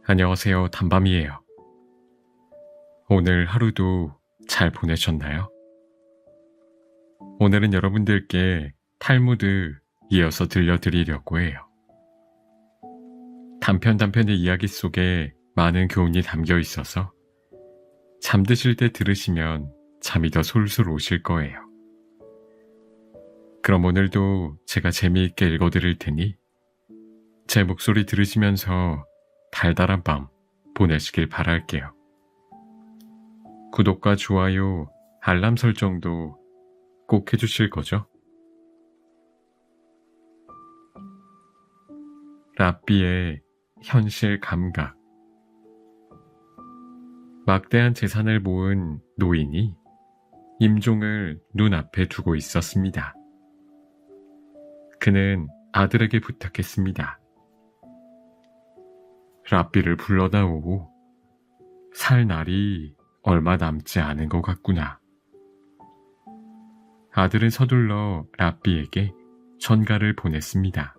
안녕하세요. 단밤이에요. 오늘 하루도 잘 보내셨나요? 오늘은 여러분들께 탈무드 이어서 들려드리려고 해요. 단편의 이야기 속에 많은 교훈이 담겨 있어서 잠드실 때 들으시면 잠이 더 솔솔 오실 거예요. 그럼 오늘도 제가 재미있게 읽어드릴 테니 제 목소리 들으시면서 달달한 밤 보내시길 바랄게요. 구독과 좋아요, 알람 설정도 꼭 해주실 거죠? 랍비의 현실 감각. 막대한 재산을 모은 노인이 임종을 눈앞에 두고 있었습니다. 그는 아들에게 부탁했습니다. 랍비를 불러다오. 살 날이 얼마 남지 않은 것 같구나. 아들은 서둘러 랍비에게 전가를 보냈습니다.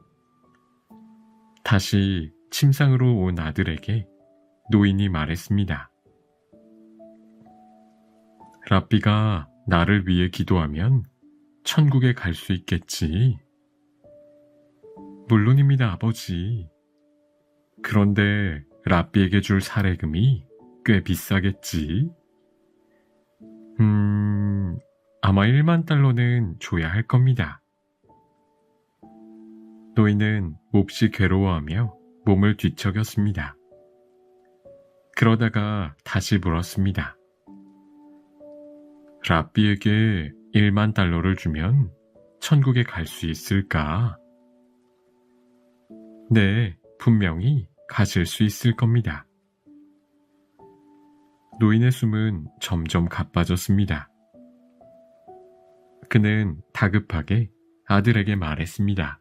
다시 침상으로 온 아들에게 노인이 말했습니다. 랍비가 나를 위해 기도하면 천국에 갈 수 있겠지. 물론입니다, 아버지. 그런데 랍비에게 줄 사례금이 꽤 비싸겠지? 아마 1만 달러는 줘야 할 겁니다. 노인은 몹시 괴로워하며 몸을 뒤척였습니다. 그러다가 다시 물었습니다. 랍비에게 1만 달러를 주면 천국에 갈 수 있을까? 네, 분명히 가실 수 있을 겁니다. 노인의 숨은 점점 가빠졌습니다. 그는 다급하게 아들에게 말했습니다.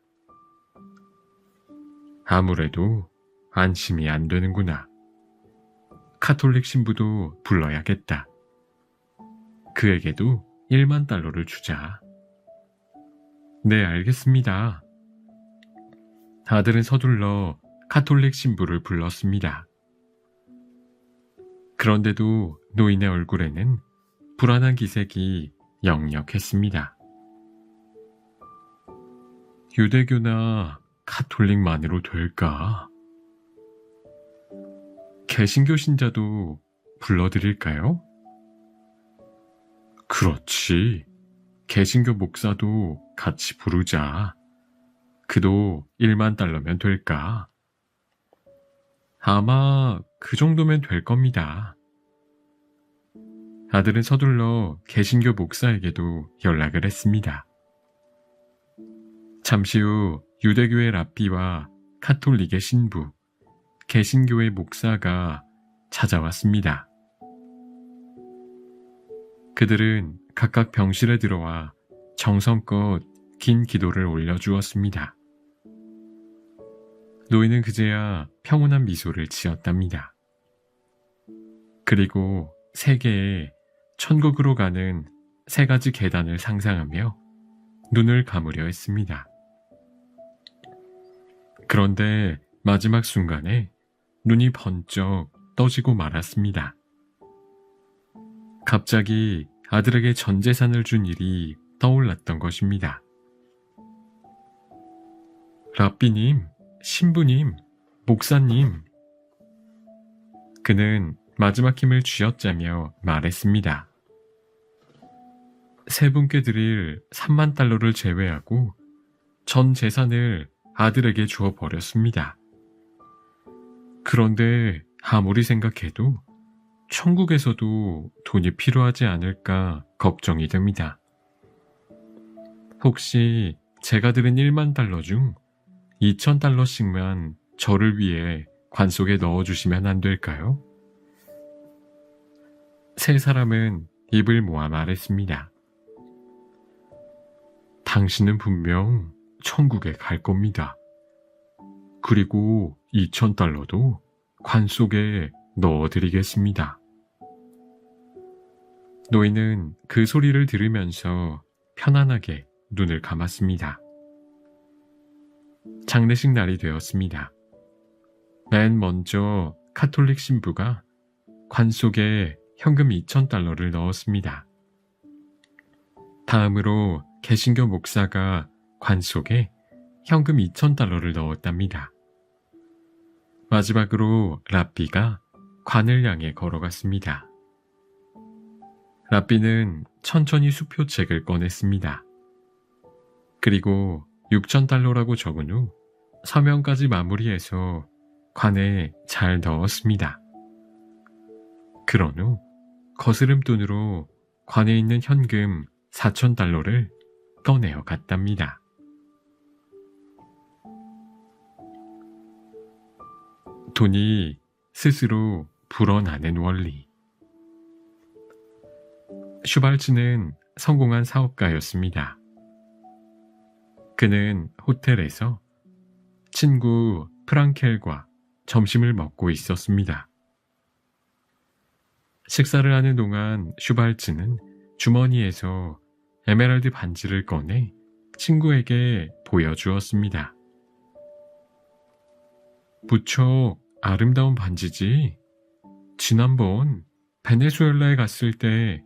아무래도 안심이 안 되는구나. 카톨릭 신부도 불러야겠다. 그에게도 1만 달러를 주자. 네, 알겠습니다. 아들은 서둘러 카톨릭 신부를 불렀습니다. 그런데도 노인의 얼굴에는 불안한 기색이 역력했습니다. 유대교나 카톨릭만으로 될까? 개신교 신자도 불러드릴까요? 그렇지. 개신교 목사도 같이 부르자. 그도 1만 달러면 될까? 아마 그 정도면 될 겁니다. 아들은 서둘러 개신교 목사에게도 연락을 했습니다. 잠시 후 유대교의 랍비와 카톨릭의 신부, 개신교의 목사가 찾아왔습니다. 그들은 각각 병실에 들어와 정성껏 긴 기도를 올려주었습니다. 노인은 그제야 평온한 미소를 지었답니다. 그리고 세계에 천국으로 가는 3가지 계단을 상상하며 눈을 감으려 했습니다. 그런데 마지막 순간에 눈이 번쩍 떠지고 말았습니다. 갑자기 아들에게 전 재산을 준 일이 떠올랐던 것입니다. 랍비님, 신부님, 목사님. 그는 마지막 힘을 쥐어짜며 말했습니다. 3분께 드릴 3만 달러를 제외하고 전 재산을 아들에게 주어 버렸습니다. 그런데 아무리 생각해도 천국에서도 돈이 필요하지 않을까 걱정이 됩니다. 혹시 제가 드린 1만 달러 중 2,000달러씩만 저를 위해 관 속에 넣어주시면 안 될까요? 세 사람은 입을 모아 말했습니다. 당신은 분명 천국에 갈 겁니다. 그리고 2,000달러도 관 속에 넣어드리겠습니다. 노인은 그 소리를 들으면서 편안하게 눈을 감았습니다. 장례식 날이 되었습니다. 맨 먼저 카톨릭 신부가 관 속에 현금 2,000달러를 넣었습니다. 다음으로 개신교 목사가 관 속에 현금 2,000달러를 넣었답니다. 마지막으로 랍비가 관을 향해 걸어갔습니다. 랍비는 천천히 수표책을 꺼냈습니다. 그리고 6,000달러라고 적은 후 서명까지 마무리해서 관에 잘 넣었습니다. 그런 후 거스름돈으로 관에 있는 현금 4,000달러를 꺼내어 갔답니다. 돈이 스스로 불어나는 원리. 슈발츠는 성공한 사업가였습니다. 그는 호텔에서 친구 프랑켈과 점심을 먹고 있었습니다. 식사를 하는 동안 슈발츠는 주머니에서 에메랄드 반지를 꺼내 친구에게 보여주었습니다. 무척 아름다운 반지지. 지난번 베네수엘라에 갔을 때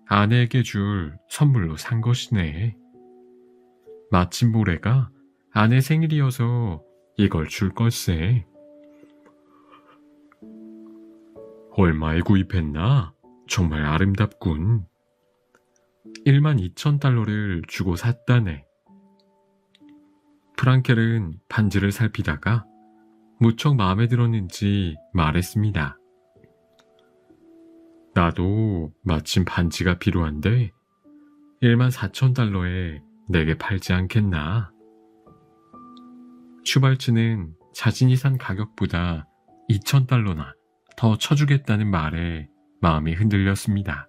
아내에게 줄 선물로 산 것이네. 마침 모레가 아내 생일이어서 이걸 줄 걸세. 얼마에 구입했나? 정말 아름답군. 12,000달러를 주고 샀다네. 프랑켈은 반지를 살피다가 무척 마음에 들었는지 말했습니다. 나도 마침 반지가 필요한데 14,000달러에 내게 팔지 않겠나? 슈발츠는 자신이 산 가격보다 2,000달러나 더 쳐주겠다는 말에 마음이 흔들렸습니다.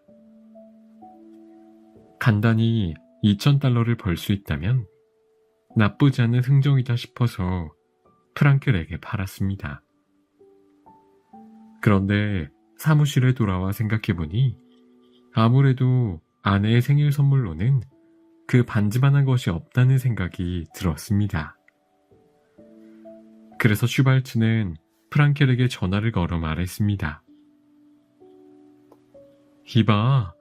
간단히 2,000달러를 벌 수 있다면 나쁘지 않은 흥정이다 싶어서 프랑켈에게 팔았습니다. 그런데 사무실에 돌아와 생각해보니 아무래도 아내의 생일 선물로는 그 반지만한 것이 없다는 생각이 들었습니다. 그래서 슈발츠는 프랑켈에게 전화를 걸어 말했습니다. 이봐,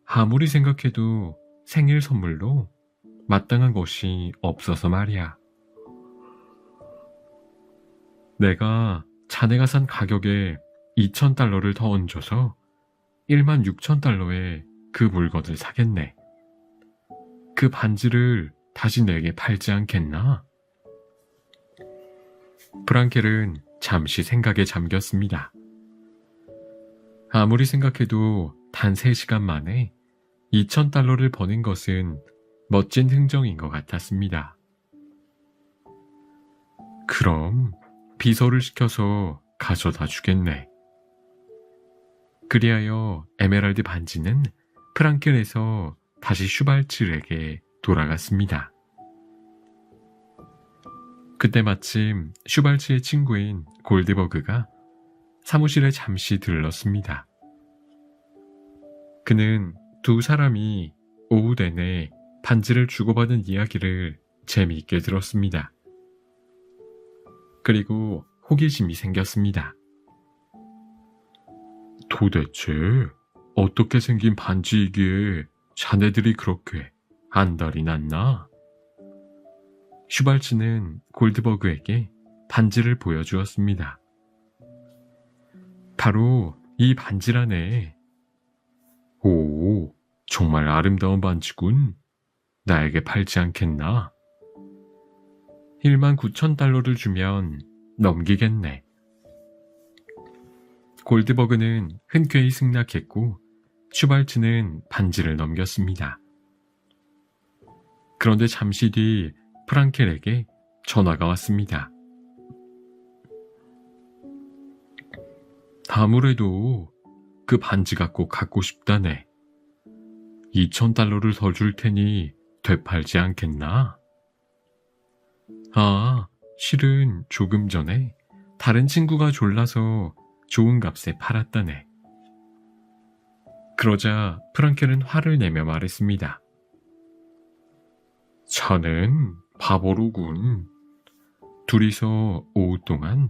아무리 생각해도 생일 선물로 마땅한 것이 없어서 말이야. 내가 자네가 산 가격에 2,000달러를 더 얹어서 16,000달러에 그 물건을 사겠네. 그 반지를 다시 내게 팔지 않겠나? 프랑켈은 잠시 생각에 잠겼습니다. 아무리 생각해도 단 3시간 만에 2,000달러를 버는 것은 멋진 흥정인 것 같았습니다. 그럼 비서를 시켜서 가져다 주겠네. 그리하여 에메랄드 반지는 프랑켈에서 다시 슈발츠에게 돌아갔습니다. 그때 마침 슈발츠의 친구인 골드버그가 사무실에 잠시 들렀습니다. 그는 두 사람이 오후 내내 반지를 주고받은 이야기를 재미있게 들었습니다. 그리고 호기심이 생겼습니다. 도대체 어떻게 생긴 반지이기에 자네들이 그렇게 안달이 났나? 슈발츠는 골드버그에게 반지를 보여주었습니다. 바로 이 반지라네. 오, 정말 아름다운 반지군. 나에게 팔지 않겠나? 19,000달러를 주면 넘기겠네. 골드버그는 흔쾌히 승낙했고 슈발츠는 반지를 넘겼습니다. 그런데 잠시 뒤 프랑켈에게 전화가 왔습니다. 아무래도 그 반지가 꼭 갖고 싶다네. 2,000달러를 더 줄 테니 되팔지 않겠나? 아, 실은 조금 전에 다른 친구가 졸라서 좋은 값에 팔았다네. 그러자 프랑켈은 화를 내며 말했습니다. 자넨 바보로군. 둘이서 오후 동안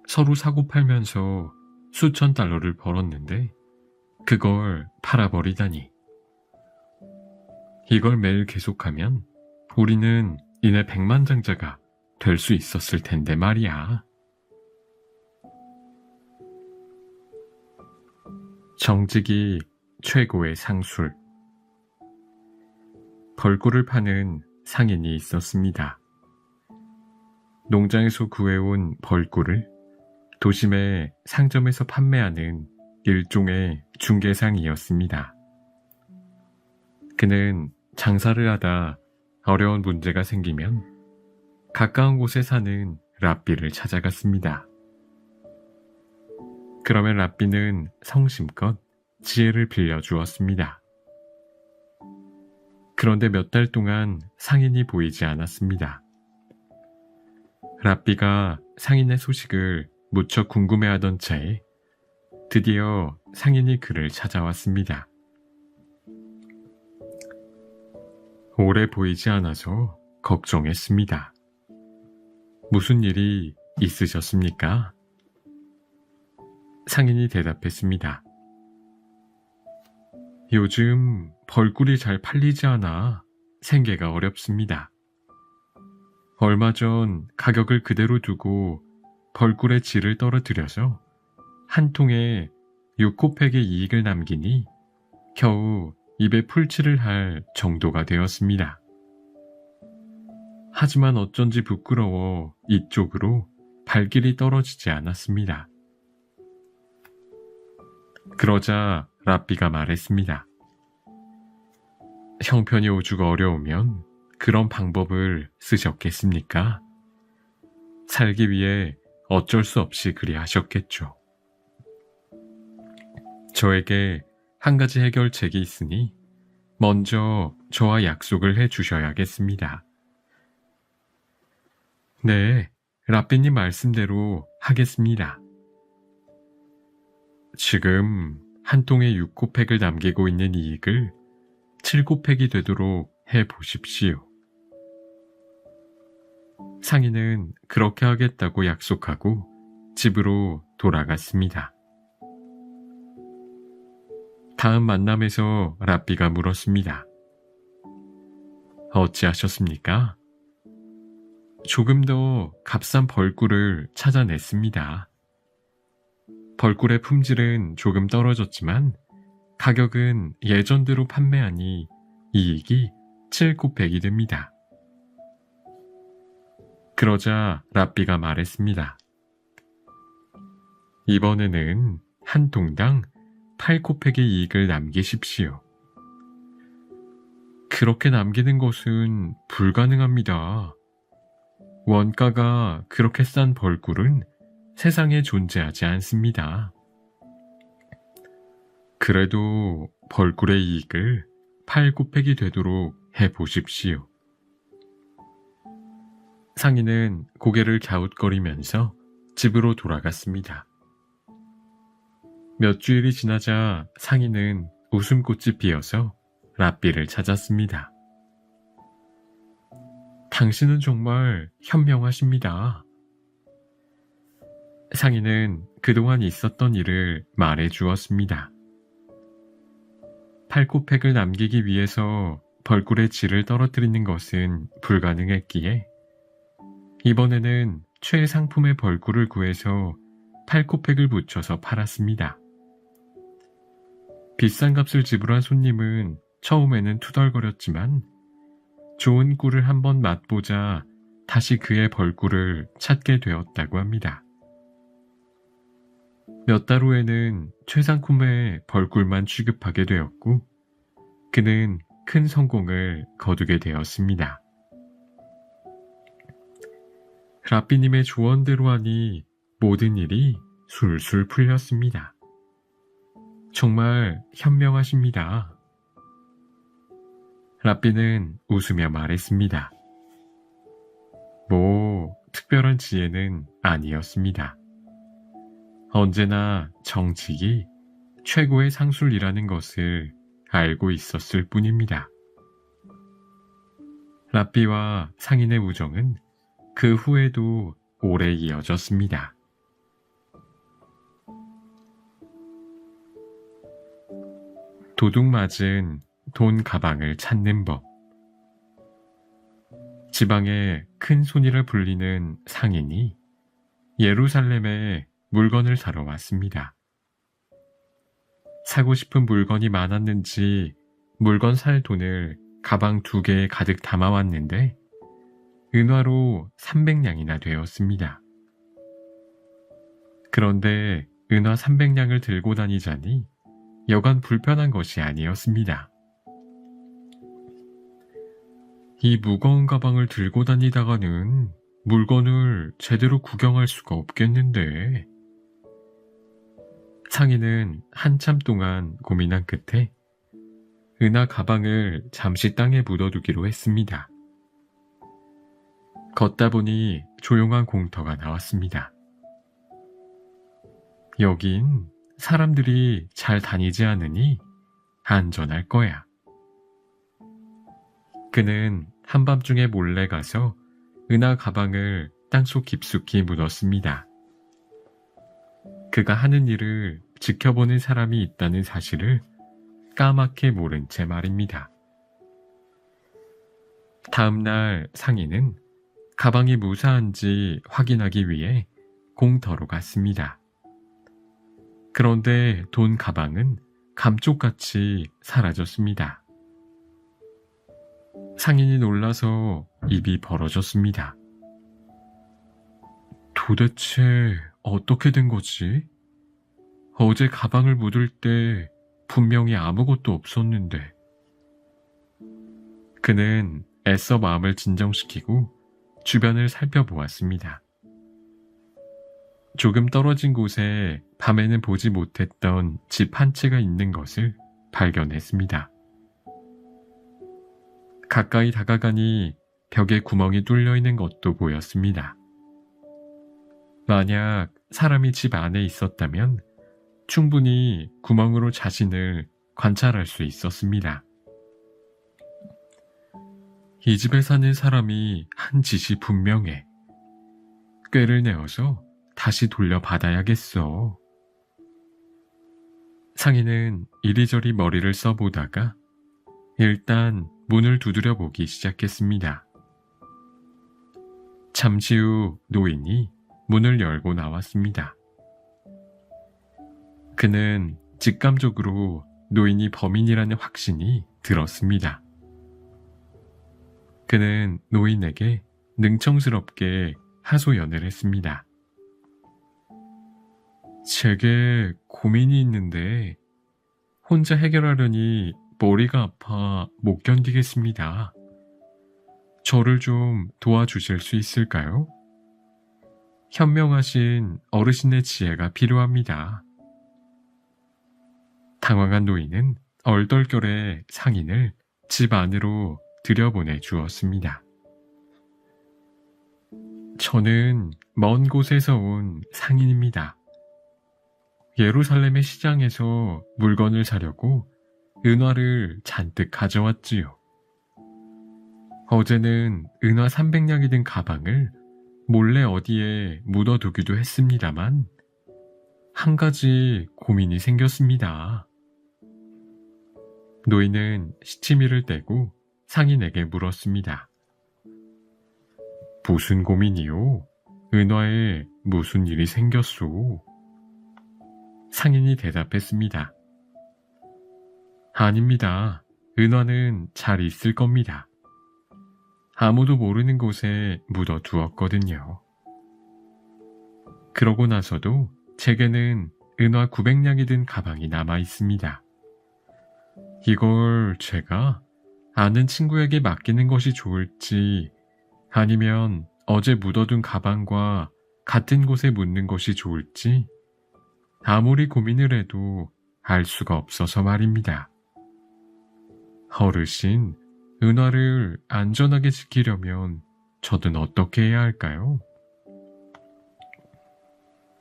서로 사고 팔면서 수천 달러를 벌었는데 그걸 팔아버리다니. 이걸 매일 계속하면 우리는 이내 백만장자가 될 수 있었을 텐데 말이야. 정직이 최고의 상술. 벌꿀을 파는 상인이 있었습니다. 농장에서 구해온 벌꿀을 도심의 상점에서 판매하는 일종의 중개상이었습니다. 그는 장사를 하다 어려운 문제가 생기면 가까운 곳에 사는 랍비를 찾아갔습니다. 그러면 랍비는 성심껏 지혜를 빌려주었습니다. 그런데 몇 달 동안 상인이 보이지 않았습니다. 랍비가 상인의 소식을 무척 궁금해하던 차에 드디어 상인이 그를 찾아왔습니다. 오래 보이지 않아서 걱정했습니다. 무슨 일이 있으셨습니까? 상인이 대답했습니다. 요즘 벌꿀이 잘 팔리지 않아 생계가 어렵습니다. 얼마 전 가격을 그대로 두고 벌꿀의 질을 떨어뜨려서 한 통에 6코팩의 이익을 남기니 겨우 입에 풀칠을 할 정도가 되었습니다. 하지만 어쩐지 부끄러워 이쪽으로 발길이 떨어지지 않았습니다. 그러자 랍비가 말했습니다. 형편이 오죽 어려우면 그런 방법을 쓰셨겠습니까? 살기 위해 어쩔 수 없이 그리 하셨겠죠. 저에게 한 가지 해결책이 있으니 먼저 저와 약속을 해 주셔야겠습니다. 네, 랍비님 말씀대로 하겠습니다. 지금 한 통에 6코팩을 남기고 있는 이익을 7코팩이 되도록 해 보십시오. 상인은 그렇게 하겠다고 약속하고 집으로 돌아갔습니다. 다음 만남에서 랍비가 물었습니다. 어찌하셨습니까? 조금 더 값싼 벌꿀을 찾아냈습니다. 벌꿀의 품질은 조금 떨어졌지만 가격은 예전대로 판매하니 이익이 7코팩이 됩니다. 그러자 랍비가 말했습니다. 이번에는 한 통당 8코팩의 이익을 남기십시오. 그렇게 남기는 것은 불가능합니다. 원가가 그렇게 싼 벌꿀은 세상에 존재하지 않습니다. 그래도 벌꿀의 이익을 8코팩이 되도록 해보십시오. 상인은 고개를 갸웃거리면서 집으로 돌아갔습니다. 몇 주일이 지나자 상인은 웃음꽃이 피어서 랍비를 찾았습니다. 당신은 정말 현명하십니다. 상인은 그동안 있었던 일을 말해 주었습니다. 8코팩을 남기기 위해서 벌꿀의 질을 떨어뜨리는 것은 불가능했기에 이번에는 최상품의 벌꿀을 구해서 8코팩을 붙여서 팔았습니다. 비싼 값을 지불한 손님은 처음에는 투덜거렸지만 좋은 꿀을 한번 맛보자 다시 그의 벌꿀을 찾게 되었다고 합니다. 몇 달 후에는 최상품의 벌꿀만 취급하게 되었고 그는 큰 성공을 거두게 되었습니다. 랍비님의 조언대로 하니 모든 일이 술술 풀렸습니다. 정말 현명하십니다. 랍비는 웃으며 말했습니다. 뭐 특별한 지혜는 아니었습니다. 언제나 정직이 최고의 상술이라는 것을 알고 있었을 뿐입니다. 랍비와 상인의 우정은 그 후에도 오래 이어졌습니다. 도둑 맞은 돈 가방을 찾는 법. 지방의 큰 손이라 불리는 상인이 예루살렘에 물건을 사러 왔습니다. 사고 싶은 물건이 많았는지 물건 살 돈을 가방 2개에 가득 담아왔는데 은화로 300냥이나 되었습니다. 그런데 은화 300냥을 들고 다니자니 여간 불편한 것이 아니었습니다. 이 무거운 가방을 들고 다니다가는 물건을 제대로 구경할 수가 없겠는데. 상인은 한참 동안 고민한 끝에 은하 가방을 잠시 땅에 묻어두기로 했습니다. 걷다 보니 조용한 공터가 나왔습니다. 여긴 사람들이 잘 다니지 않으니 안전할 거야. 그는 한밤중에 몰래 가서 은하 가방을 땅속 깊숙이 묻었습니다. 그가 하는 일을 지켜보는 사람이 있다는 사실을 까맣게 모른 채 말입니다. 다음 날 상인은 가방이 무사한지 확인하기 위해 공터로 갔습니다. 그런데 돈 가방은 감쪽같이 사라졌습니다. 상인이 놀라서 입이 벌어졌습니다. 도대체 어떻게 된 거지? 어제 가방을 묻을 때 분명히 아무것도 없었는데. 그는 애써 마음을 진정시키고 주변을 살펴보았습니다. 조금 떨어진 곳에 밤에는 보지 못했던 집 한 채가 있는 것을 발견했습니다. 가까이 다가가니 벽에 구멍이 뚫려 있는 것도 보였습니다. 만약 사람이 집 안에 있었다면 충분히 구멍으로 자신을 관찰할 수 있었습니다. 이 집에 사는 사람이 한 짓이 분명해. 꾀를 내어서 다시 돌려받아야겠어. 상인은 이리저리 머리를 써보다가 일단 문을 두드려 보기 시작했습니다. 잠시 후 노인이 문을 열고 나왔습니다. 그는 직감적으로 노인이 범인이라는 확신이 들었습니다. 그는 노인에게 능청스럽게 하소연을 했습니다. 제게 고민이 있는데 혼자 해결하려니 머리가 아파 못 견디겠습니다. 저를 좀 도와주실 수 있을까요? 현명하신 어르신의 지혜가 필요합니다. 당황한 노인은 얼떨결에 상인을 집 안으로 들여보내 주었습니다. 저는 먼 곳에서 온 상인입니다. 예루살렘의 시장에서 물건을 사려고 은화를 잔뜩 가져왔지요. 어제는 은화 300냥이 든 가방을 몰래 어디에 묻어두기도 했습니다만 한 가지 고민이 생겼습니다. 노인은 시치미를 떼고 상인에게 물었습니다. 무슨 고민이요? 은화에 무슨 일이 생겼소? 상인이 대답했습니다. 아닙니다. 은화는 잘 있을 겁니다. 아무도 모르는 곳에 묻어두었거든요. 그러고 나서도 제게는 은화 900냥이 든 가방이 남아 있습니다. 이걸 제가 아는 친구에게 맡기는 것이 좋을지 아니면 어제 묻어둔 가방과 같은 곳에 묻는 것이 좋을지 아무리 고민을 해도 알 수가 없어서 말입니다. 어르신, 은화를 안전하게 지키려면 저는 어떻게 해야 할까요?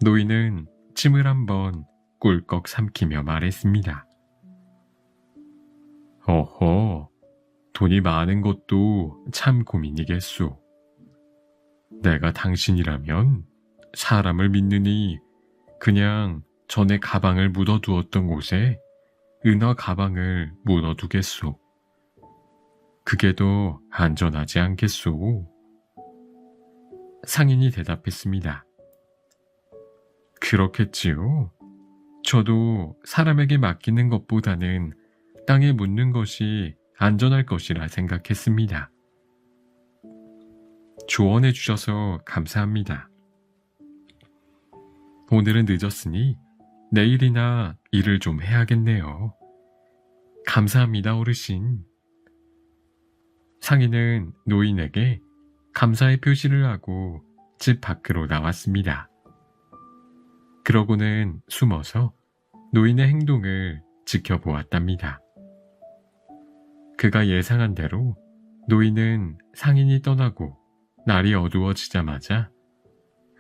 노인은 침을 한번 꿀꺽 삼키며 말했습니다. 어허, 돈이 많은 것도 참 고민이겠소. 내가 당신이라면 사람을 믿느니 그냥 전에 가방을 묻어두었던 곳에 은화 가방을 묻어두겠소. 그게 더 안전하지 않겠소? 상인이 대답했습니다. 그렇겠지요. 저도 사람에게 맡기는 것보다는 땅에 묻는 것이 안전할 것이라 생각했습니다. 조언해 주셔서 감사합니다. 오늘은 늦었으니 내일이나 일을 좀 해야겠네요. 감사합니다, 어르신. 상인은 노인에게 감사의 표시를 하고 집 밖으로 나왔습니다. 그러고는 숨어서 노인의 행동을 지켜보았답니다. 그가 예상한 대로 노인은 상인이 떠나고 날이 어두워지자마자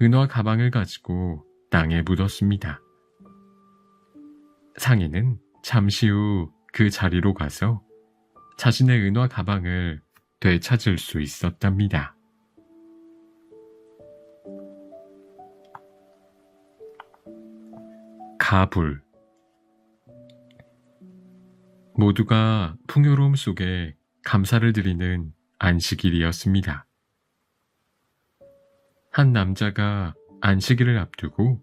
은화 가방을 가지고 땅에 묻었습니다. 상인은 잠시 후 그 자리로 가서 자신의 은화 가방을 되찾을 수 있었답니다. 가불. 모두가 풍요로움 속에 감사를 드리는 안식일이었습니다. 한 남자가 안식일을 앞두고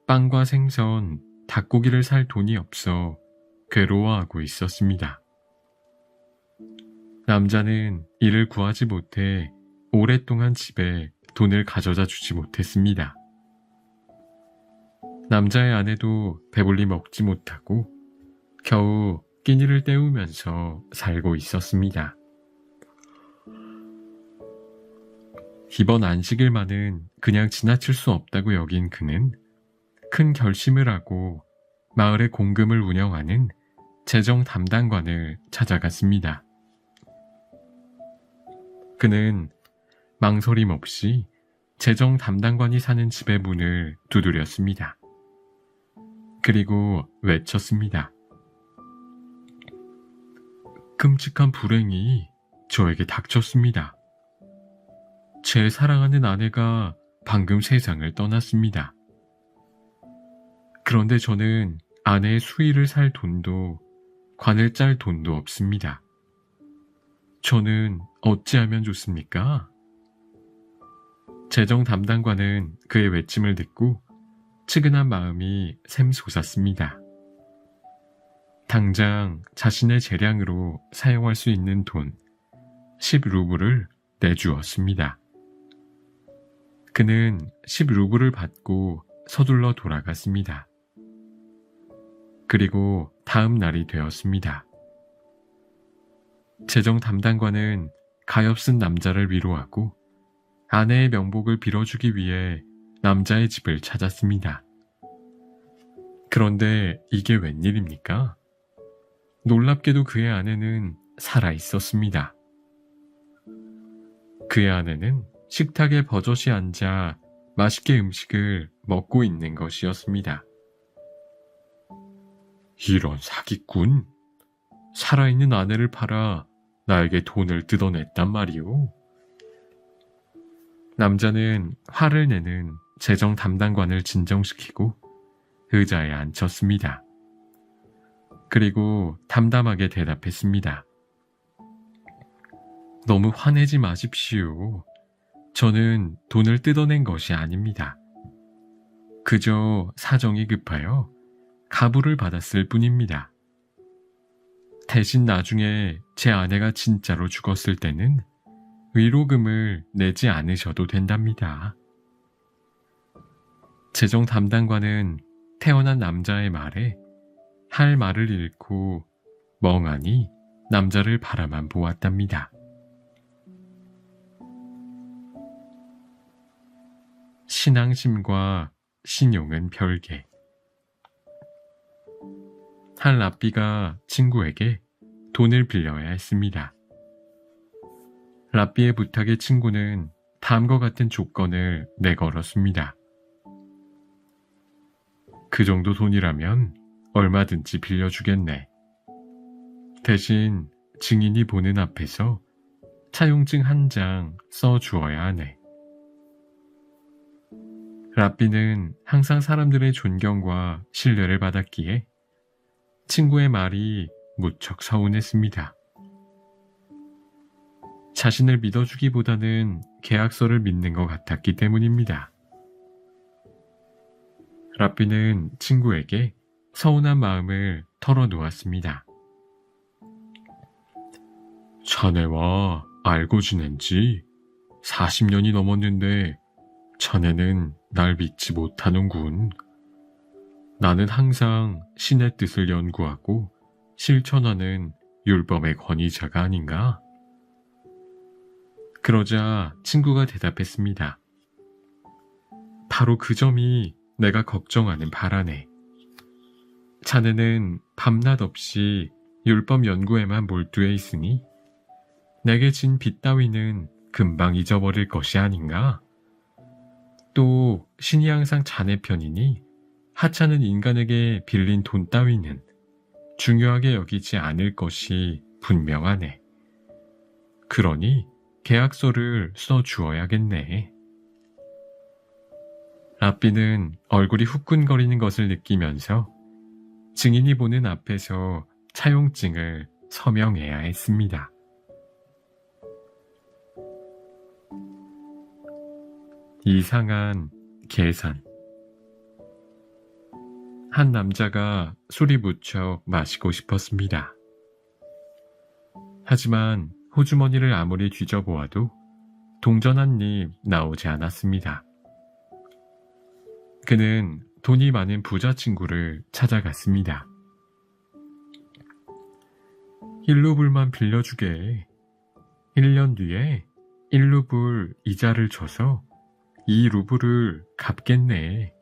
빵과 생선, 닭고기를 살 돈이 없어 괴로워하고 있었습니다. 남자는 이를 구하지 못해 오랫동안 집에 돈을 가져다 주지 못했습니다. 남자의 아내도 배불리 먹지 못하고 겨우 끼니를 때우면서 살고 있었습니다. 이번 안식일만은 그냥 지나칠 수 없다고 여긴 그는 큰 결심을 하고 마을의 공금을 운영하는 재정 담당관을 찾아갔습니다. 그는 망설임 없이 재정 담당관이 사는 집의 문을 두드렸습니다. 그리고 외쳤습니다. 끔찍한 불행이 저에게 닥쳤습니다. 제 사랑하는 아내가 방금 세상을 떠났습니다. 그런데 저는 아내의 수의를 살 돈도 관을 짤 돈도 없습니다. 저는 어찌하면 좋습니까? 재정 담당관은 그의 외침을 듣고 측은한 마음이 샘솟았습니다. 당장 자신의 재량으로 사용할 수 있는 돈 10루블을 내주었습니다. 그는 10루블을 받고 서둘러 돌아갔습니다. 그리고 다음 날이 되었습니다. 재정 담당관은 가엾은 남자를 위로하고 아내의 명복을 빌어주기 위해 남자의 집을 찾았습니다. 그런데 이게 웬일입니까? 놀랍게도 그의 아내는 살아 있었습니다. 그의 아내는 식탁에 버젓이 앉아 맛있게 음식을 먹고 있는 것이었습니다. 이런 사기꾼! 살아있는 아내를 팔아 나에게 돈을 뜯어냈단 말이오. 남자는 화를 내는 재정 담당관을 진정시키고 의자에 앉혔습니다. 그리고 담담하게 대답했습니다. 너무 화내지 마십시오. 저는 돈을 뜯어낸 것이 아닙니다. 그저 사정이 급하여 가부를 받았을 뿐입니다. 대신 나중에 제 아내가 진짜로 죽었을 때는 위로금을 내지 않으셔도 된답니다. 재정 담당관은 태어난 남자의 말에 할 말을 잃고 멍하니 남자를 바라만 보았답니다. 신앙심과 신용은 별개. 한 랍비가 친구에게 돈을 빌려야 했습니다. 랍비의 부탁에 친구는 다음과 같은 조건을 내걸었습니다. 그 정도 돈이라면 얼마든지 빌려주겠네. 대신 증인이 보는 앞에서 차용증 한 장 써주어야 하네. 랍비는 항상 사람들의 존경과 신뢰를 받았기에 친구의 말이 무척 서운했습니다. 자신을 믿어주기보다는 계약서를 믿는 것 같았기 때문입니다. 라삐는 친구에게 서운한 마음을 털어놓았습니다. 자네와 알고 지낸 지 40년이 넘었는데 자네는 날 믿지 못하는군. 나는 항상 신의 뜻을 연구하고 실천하는 율법의 권위자가 아닌가? 그러자 친구가 대답했습니다. 바로 그 점이 내가 걱정하는 바라네. 자네는 밤낮 없이 율법 연구에만 몰두해 있으니 내게 진 빚 따위는 금방 잊어버릴 것이 아닌가? 또 신이 항상 자네 편이니 하찮은 인간에게 빌린 돈 따위는 중요하게 여기지 않을 것이 분명하네. 그러니 계약서를 써주어야겠네. 라삐는 얼굴이 후끈거리는 것을 느끼면서 증인이 보는 앞에서 차용증을 서명해야 했습니다. 이상한 계산. 한 남자가 술이 무척 마시고 싶었습니다. 하지만 호주머니를 아무리 뒤져보아도 동전 한 입 나오지 않았습니다. 그는 돈이 많은 부자 친구를 찾아갔습니다. 1루블만 빌려주게. 1년 뒤에 1루블 이자를 줘서 2루블을 갚겠네.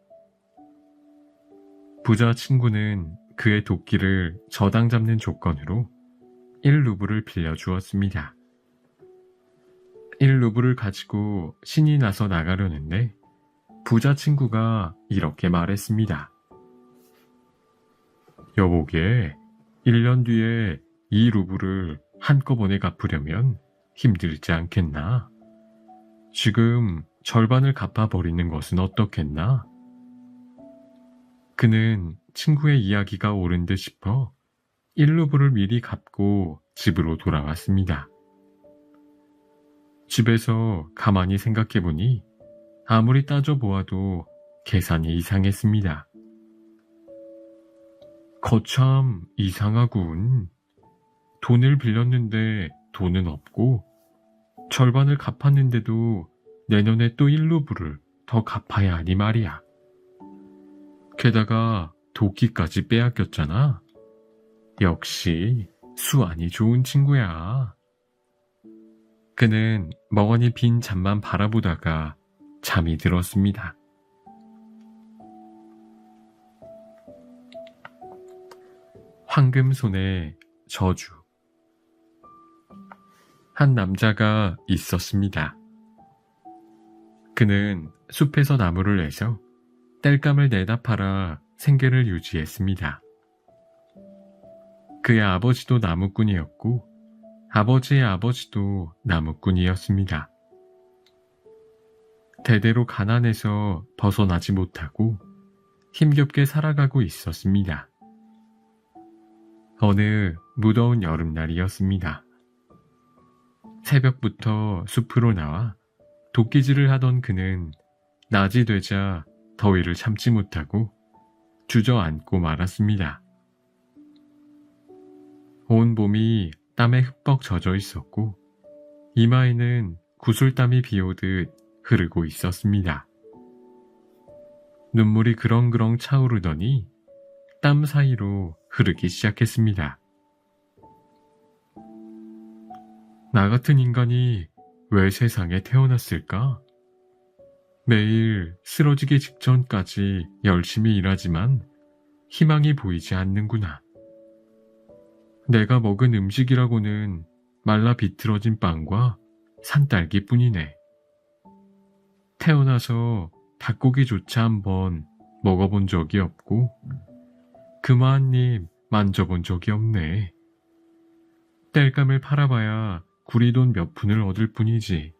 부자 친구는 그의 도끼를 저당 잡는 조건으로 1루블을 빌려주었습니다. 1루블을 가지고 신이 나서 나가려는데 부자 친구가 이렇게 말했습니다. 여보게, 1년 뒤에 2루블을 한꺼번에 갚으려면 힘들지 않겠나? 지금 절반을 갚아버리는 것은 어떻겠나? 그는 친구의 이야기가 옳은 듯 싶어 1루블을 미리 갚고 집으로 돌아왔습니다. 집에서 가만히 생각해보니 아무리 따져보아도 계산이 이상했습니다. 거참 이상하군. 돈을 빌렸는데 돈은 없고 절반을 갚았는데도 내년에 또 1루블을 더 갚아야 하니 말이야. 게다가 도끼까지 빼앗겼잖아. 역시 수완이 좋은 친구야. 그는 멍하니 빈 잔만 바라보다가 잠이 들었습니다. 황금손의 저주. 한 남자가 있었습니다. 그는 숲에서 나무를 내서 땔감을 내다 팔아 생계를 유지했습니다. 그의 아버지도 나무꾼이었고 아버지의 아버지도 나무꾼이었습니다. 대대로 가난해서 벗어나지 못하고 힘겹게 살아가고 있었습니다. 어느 무더운 여름날이었습니다. 새벽부터 숲으로 나와 도끼질을 하던 그는 낮이 되자 더위를 참지 못하고 주저앉고 말았습니다. 온 몸이 땀에 흠뻑 젖어 있었고 이마에는 구슬땀이 비오듯 흐르고 있었습니다. 눈물이 그렁그렁 차오르더니 땀 사이로 흐르기 시작했습니다. 나 같은 인간이 왜 세상에 태어났을까? 매일 쓰러지기 직전까지 열심히 일하지만 희망이 보이지 않는구나. 내가 먹은 음식이라고는 말라 비틀어진 빵과 산딸기뿐이네. 태어나서 닭고기조차 한번 먹어본 적이 없고 금화 한 입 만져본 적이 없네. 땔감을 팔아봐야 구리돈 몇 푼을 얻을 뿐이지.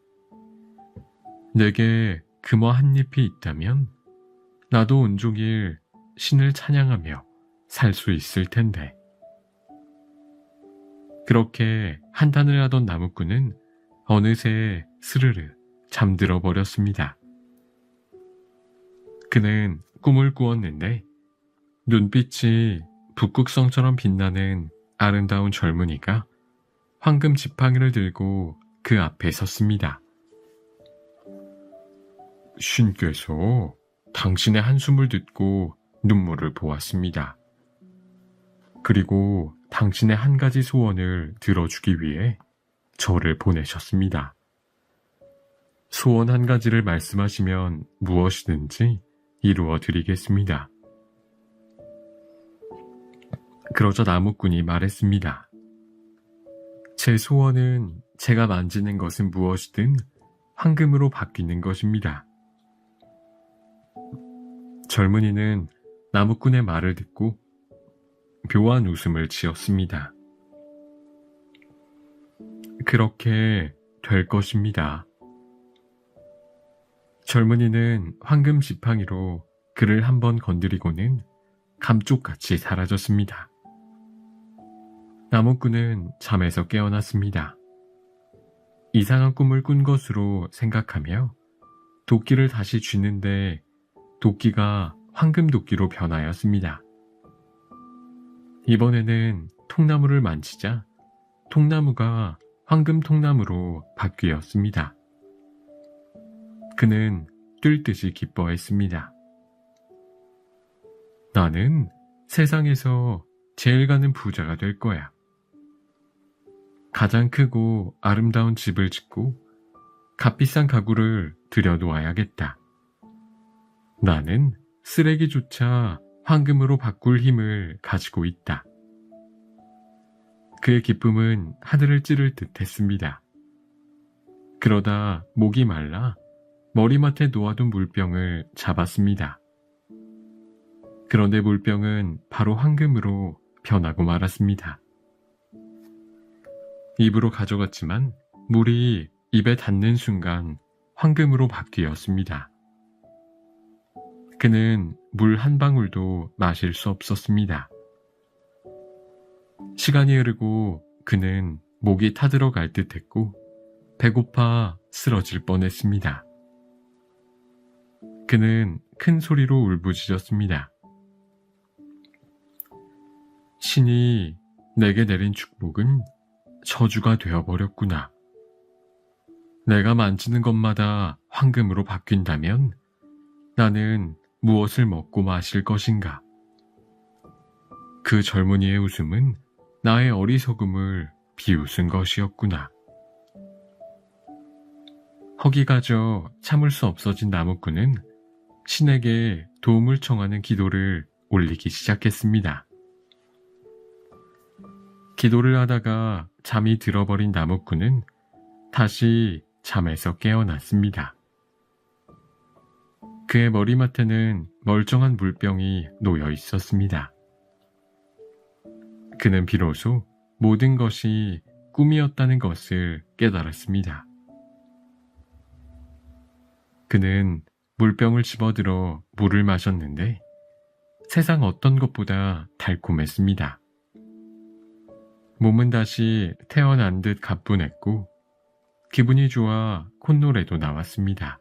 내게 금화 한 잎이 있다면 나도 온종일 신을 찬양하며 살 수 있을 텐데. 그렇게 한탄을 하던 나무꾼은 어느새 스르르 잠들어 버렸습니다. 그는 꿈을 꾸었는데 눈빛이 북극성처럼 빛나는 아름다운 젊은이가 황금 지팡이를 들고 그 앞에 섰습니다. 신께서 당신의 한숨을 듣고 눈물을 보았습니다. 그리고 당신의 한 가지 소원을 들어주기 위해 저를 보내셨습니다. 소원 한 가지를 말씀하시면 무엇이든지 이루어 드리겠습니다. 그러자 나무꾼이 말했습니다. 제 소원은 제가 만지는 것은 무엇이든 황금으로 바뀌는 것입니다. 젊은이는 나무꾼의 말을 듣고 묘한 웃음을 지었습니다. 그렇게 될 것입니다. 젊은이는 황금 지팡이로 그를 한번 건드리고는 감쪽같이 사라졌습니다. 나무꾼은 잠에서 깨어났습니다. 이상한 꿈을 꾼 것으로 생각하며 도끼를 다시 쥐는데 도끼가 황금 도끼로 변하였습니다. 이번에는 통나무를 만지자 통나무가 황금 통나무로 바뀌었습니다. 그는 뛸 듯이 기뻐했습니다. 나는 세상에서 제일 가는 부자가 될 거야. 가장 크고 아름다운 집을 짓고 값비싼 가구를 들여놓아야겠다. 나는 쓰레기조차 황금으로 바꿀 힘을 가지고 있다. 그의 기쁨은 하늘을 찌를 듯 했습니다. 그러다 목이 말라 머리맡에 놓아둔 물병을 잡았습니다. 그런데 물병은 바로 황금으로 변하고 말았습니다. 입으로 가져갔지만 물이 입에 닿는 순간 황금으로 바뀌었습니다. 그는 물 한 방울도 마실 수 없었습니다. 시간이 흐르고 그는 목이 타들어갈 듯 했고 배고파 쓰러질 뻔했습니다. 그는 큰 소리로 울부짖었습니다. 신이 내게 내린 축복은 저주가 되어버렸구나. 내가 만지는 것마다 황금으로 바뀐다면 나는 무엇을 먹고 마실 것인가? 그 젊은이의 웃음은 나의 어리석음을 비웃은 것이었구나. 허기가 져 참을 수 없어진 나무꾼은 신에게 도움을 청하는 기도를 올리기 시작했습니다. 기도를 하다가 잠이 들어버린 나무꾼은 다시 잠에서 깨어났습니다. 그의 머리맡에는 멀쩡한 물병이 놓여 있었습니다. 그는 비로소 모든 것이 꿈이었다는 것을 깨달았습니다. 그는 물병을 집어들어 물을 마셨는데 세상 어떤 것보다 달콤했습니다. 몸은 다시 태어난 듯 가뿐했고 기분이 좋아 콧노래도 나왔습니다.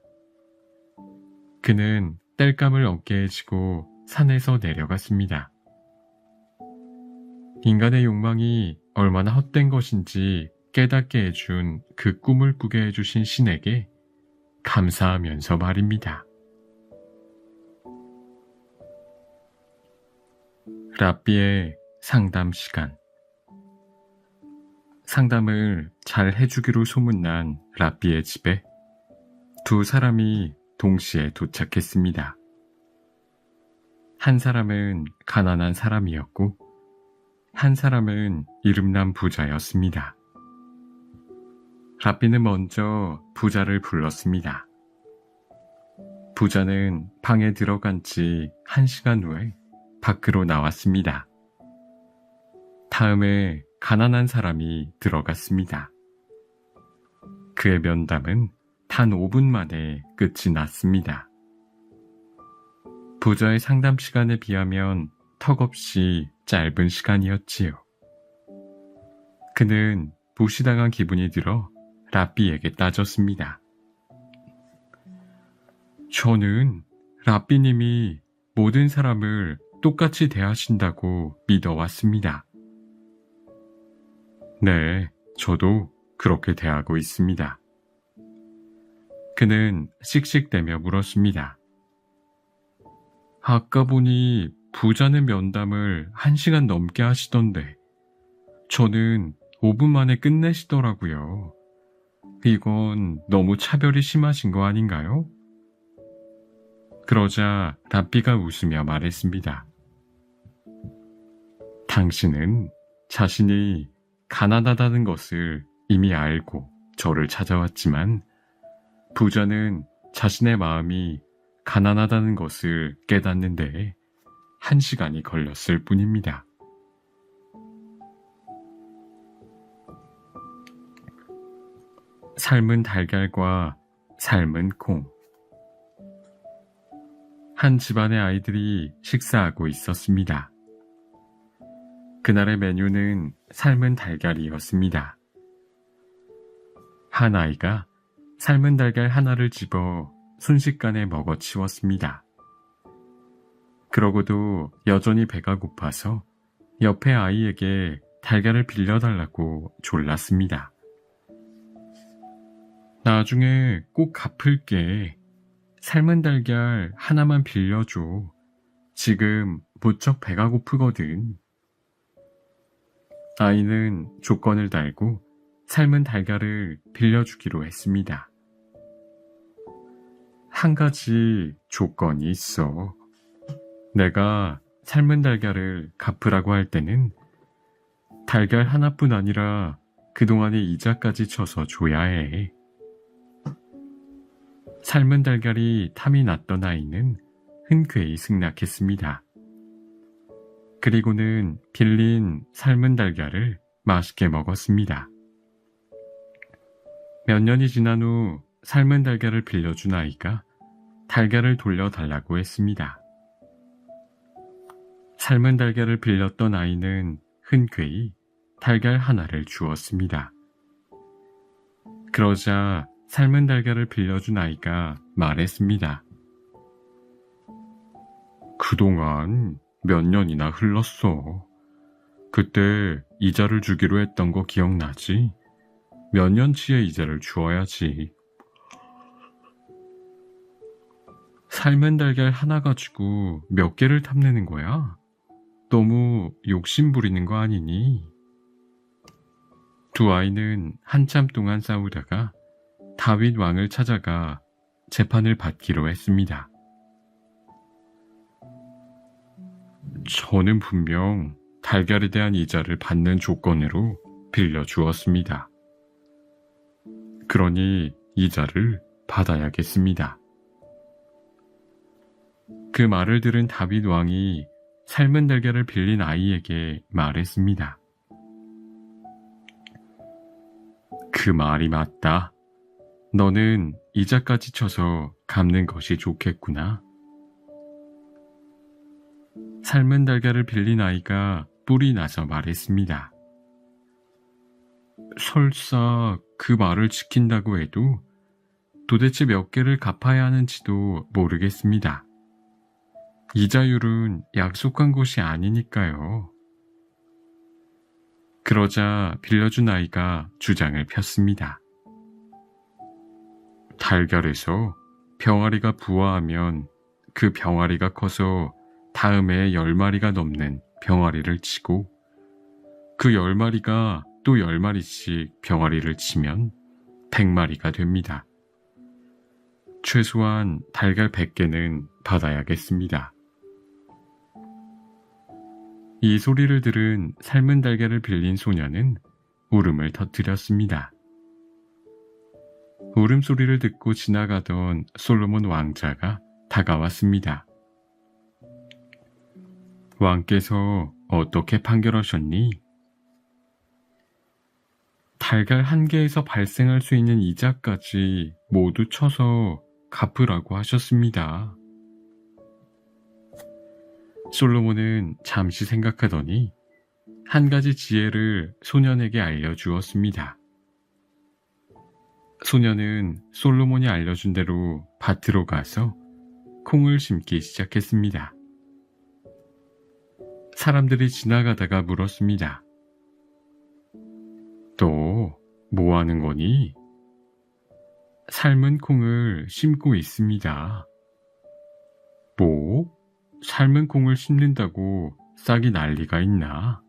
그는 땔감을 어깨에 지고 산에서 내려갔습니다. 인간의 욕망이 얼마나 헛된 것인지 깨닫게 해준 그 꿈을 꾸게 해주신 신에게 감사하면서 말입니다. 랍비의 상담 시간. 상담을 잘 해주기로 소문난 랍비의 집에 두 사람이 동시에 도착했습니다. 한 사람은 가난한 사람이었고 한 사람은 이름난 부자였습니다. 랍비는 먼저 부자를 불렀습니다. 부자는 방에 들어간 지 1시간 후에 밖으로 나왔습니다. 다음에 가난한 사람이 들어갔습니다. 그의 면담은 단 5분 만에 끝이 났습니다. 부자의 상담 시간에 비하면 턱없이 짧은 시간이었지요. 그는 무시당한 기분이 들어 라삐에게 따졌습니다. 저는 라삐님이 모든 사람을 똑같이 대하신다고 믿어왔습니다. 네, 저도 그렇게 대하고 있습니다. 그는 씩씩대며 물었습니다. 아까 보니 부자는 면담을 1시간 넘게 하시던데 저는 5분 만에 끝내시더라고요. 이건 너무 차별이 심하신 거 아닌가요? 그러자 라삐가 웃으며 말했습니다. 당신은 자신이 가난하다는 것을 이미 알고 저를 찾아왔지만 부자는 자신의 마음이 가난하다는 것을 깨닫는데 1시간이 걸렸을 뿐입니다. 삶은 달걀과 삶은 콩. 한 집안의 아이들이 식사하고 있었습니다. 그날의 메뉴는 삶은 달걀이었습니다. 한 아이가 삶은 달걀 하나를 집어 순식간에 먹어치웠습니다. 그러고도 여전히 배가 고파서 옆에 아이에게 달걀을 빌려달라고 졸랐습니다. 나중에 꼭 갚을게. 삶은 달걀 하나만 빌려줘. 지금 무척 배가 고프거든. 아이는 조건을 달고 삶은 달걀을 빌려주기로 했습니다. 한 가지 조건이 있어. 내가 삶은 달걀을 갚으라고 할 때는 달걀 하나뿐 아니라 그동안의 이자까지 쳐서 줘야 해. 삶은 달걀이 탐이 났던 아이는 흔쾌히 승낙했습니다. 그리고는 빌린 삶은 달걀을 맛있게 먹었습니다. 몇 년이 지난 후 삶은 달걀을 빌려준 아이가 달걀을 돌려달라고 했습니다. 삶은 달걀을 빌렸던 아이는 흔쾌히 달걀 하나를 주었습니다. 그러자 삶은 달걀을 빌려준 아이가 말했습니다. 그동안 몇 년이나 흘렀어. 그때 이자를 주기로 했던 거 기억나지? 몇 년치의 이자를 주어야지. 삶은 달걀 하나 가지고 몇 개를 탐내는 거야? 너무 욕심 부리는 거 아니니? 두 아이는 한참 동안 싸우다가 다윗 왕을 찾아가 재판을 받기로 했습니다. 저는 분명 달걀에 대한 이자를 받는 조건으로 빌려주었습니다. 그러니 이자를 받아야겠습니다. 그 말을 들은 다윗 왕이 삶은 달걀을 빌린 아이에게 말했습니다. 그 말이 맞다. 너는 이자까지 쳐서 갚는 것이 좋겠구나. 삶은 달걀을 빌린 아이가 뿔이 나서 말했습니다. 설사 그 말을 지킨다고 해도 도대체 몇 개를 갚아야 하는지도 모르겠습니다. 이자율은 약속한 것이 아니니까요. 그러자 빌려준 아이가 주장을 폈습니다. 달걀에서 병아리가 부화하면 그 병아리가 커서 다음에 10마리가 넘는 병아리를 치고 그 10마리가 또 10마리씩 병아리를 치면 100마리가 됩니다. 최소한 달걀 100개는 받아야겠습니다. 이 소리를 들은 삶은 달걀을 빌린 소녀는 울음을 터뜨렸습니다. 울음소리를 듣고 지나가던 솔로몬 왕자가 다가왔습니다. 왕께서 어떻게 판결하셨니? 달걀 한 개에서 발생할 수 있는 이자까지 모두 쳐서 갚으라고 하셨습니다. 솔로몬은 잠시 생각하더니 한 가지 지혜를 소년에게 알려주었습니다. 소년은 솔로몬이 알려준 대로 밭으로 가서 콩을 심기 시작했습니다. 사람들이 지나가다가 물었습니다. 너 뭐 하는 거니? 삶은 콩을 심고 있습니다. 뭐? 삶은 콩을 심는다고 싹이 난리가 있나?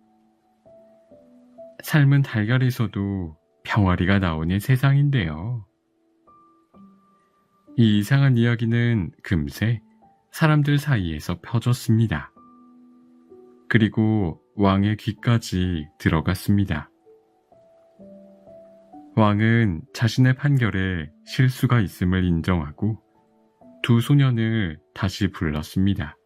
삶은 달걀에서도 병아리가 나오는 세상인데요. 이 이상한 이야기는 금세 사람들 사이에서 퍼졌습니다. 그리고 왕의 귀까지 들어갔습니다. 왕은 자신의 판결에 실수가 있음을 인정하고 두 소년을 다시 불렀습니다.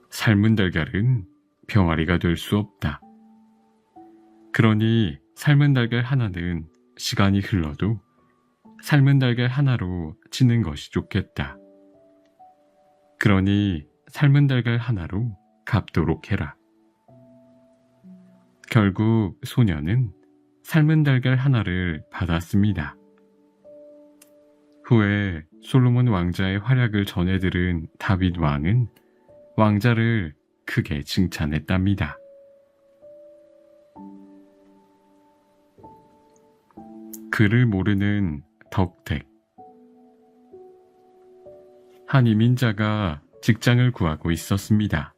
삶은 달걀은 병아리가 될 수 없다. 그러니 삶은 달걀 하나는 시간이 흘러도 삶은 달걀 하나로 치는 것이 좋겠다. 그러니 삶은 달걀 하나로 갚도록 해라. 결국 소년은 삶은 달걀 하나를 받았습니다. 후에 솔로몬 왕자의 활약을 전해들은 다윗 왕은 왕자를 크게 칭찬했답니다. 그를 모르는 덕택. 한 이민자가 직장을 구하고 있었습니다.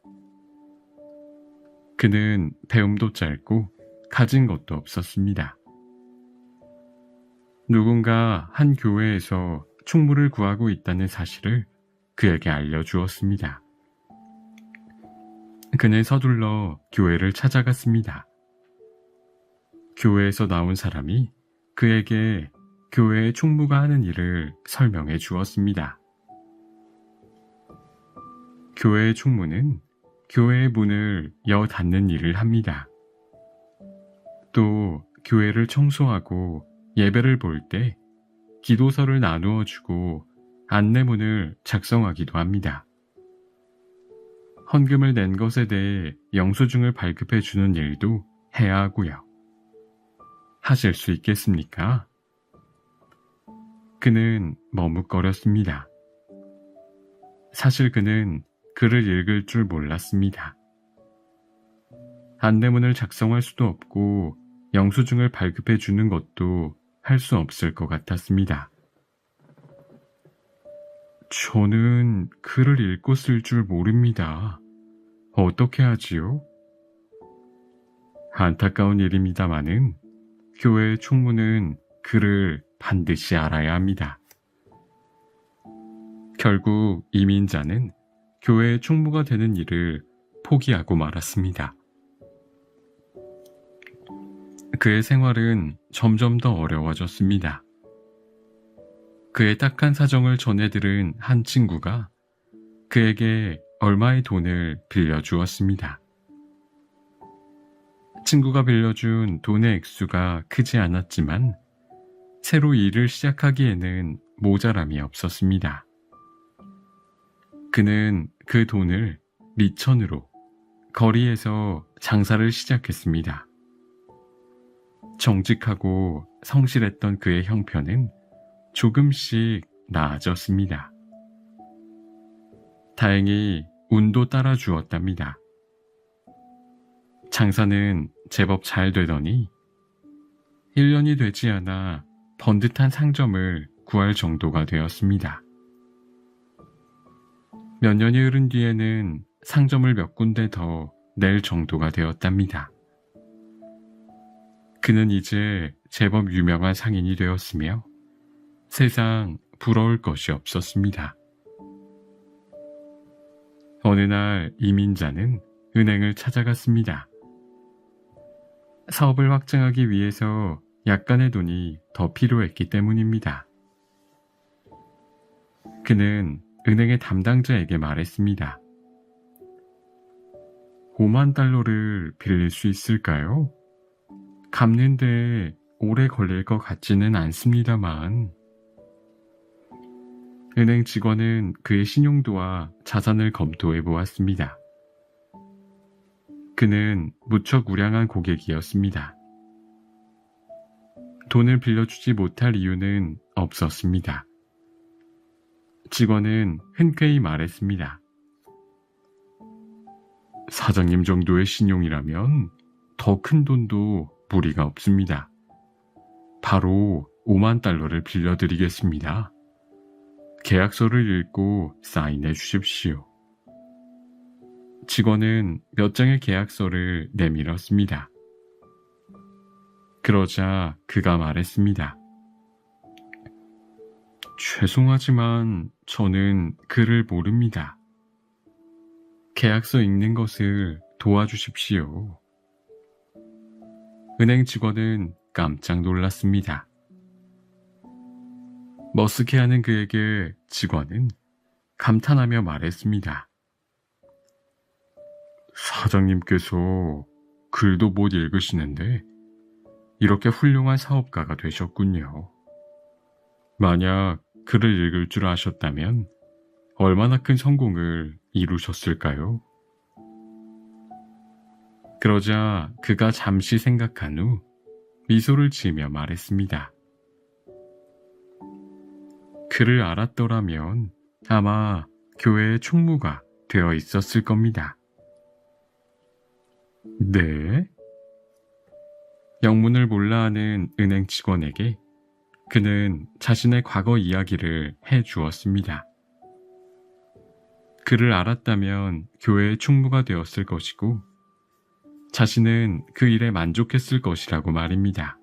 그는 배움도 짧고 가진 것도 없었습니다. 누군가 한 교회에서 총무를 구하고 있다는 사실을 그에게 알려주었습니다. 그는 서둘러 교회를 찾아갔습니다. 교회에서 나온 사람이 그에게 교회의 총무가 하는 일을 설명해 주었습니다. 교회의 총무는 교회의 문을 여 닫는 일을 합니다. 또 교회를 청소하고 예배를 볼 때 기도서를 나누어 주고 안내문을 작성하기도 합니다. 헌금을 낸 것에 대해 영수증을 발급해 주는 일도 해야 하고요. 하실 수 있겠습니까? 그는 머뭇거렸습니다. 사실 그는 글을 읽을 줄 몰랐습니다. 안내문을 작성할 수도 없고 영수증을 발급해 주는 것도 할 수 없을 것 같았습니다. 저는 글을 읽고 쓸 줄 모릅니다. 어떻게 하지요? 안타까운 일입니다마는 교회의 총무는 글을 반드시 알아야 합니다. 결국 이민자는 교회의 총무가 되는 일을 포기하고 말았습니다. 그의 생활은 점점 더 어려워졌습니다. 그의 딱한 사정을 전해들은 한 친구가 그에게 얼마의 돈을 빌려주었습니다. 친구가 빌려준 돈의 액수가 크지 않았지만 새로 일을 시작하기에는 모자람이 없었습니다. 그는 그 돈을 미천으로 거리에서 장사를 시작했습니다. 정직하고 성실했던 그의 형편은 조금씩 나아졌습니다. 다행히 운도 따라주었답니다. 장사는 제법 잘 되더니 1년이 되지 않아 번듯한 상점을 구할 정도가 되었습니다. 몇 년이 흐른 뒤에는 상점을 몇 군데 더 낼 정도가 되었답니다. 그는 이제 제법 유명한 상인이 되었으며 세상 부러울 것이 없었습니다. 어느 날 이민자는 은행을 찾아갔습니다. 사업을 확장하기 위해서 약간의 돈이 더 필요했기 때문입니다. 그는 은행의 담당자에게 말했습니다. 5만 달러를 빌릴 수 있을까요? 갚는데 오래 걸릴 것 같지는 않습니다만. 은행 직원은 그의 신용도와 자산을 검토해 보았습니다. 그는 무척 우량한 고객이었습니다. 돈을 빌려주지 못할 이유는 없었습니다. 직원은 흔쾌히 말했습니다. 사장님 정도의 신용이라면 더 큰 돈도 무리가 없습니다. 바로 5만 달러를 빌려드리겠습니다. 계약서를 읽고 사인해 주십시오. 직원은 몇 장의 계약서를 내밀었습니다. 그러자 그가 말했습니다. 죄송하지만 저는 글을 모릅니다. 계약서 읽는 것을 도와주십시오. 은행 직원은 깜짝 놀랐습니다. 머쓱해하는 그에게 직원은 감탄하며 말했습니다. 사장님께서 글도 못 읽으시는데 이렇게 훌륭한 사업가가 되셨군요. 만약 글을 읽을 줄 아셨다면 얼마나 큰 성공을 이루셨을까요? 그러자 그가 잠시 생각한 후 미소를 지으며 말했습니다. 글을 알았더라면 아마 교회의 총무가 되어 있었을 겁니다. 네? 영문을 몰라 하는 은행 직원에게 그는 자신의 과거 이야기를 해 주었습니다. 그를 알았다면 교회의 총무가 되었을 것이고 자신은 그 일에 만족했을 것이라고 말입니다.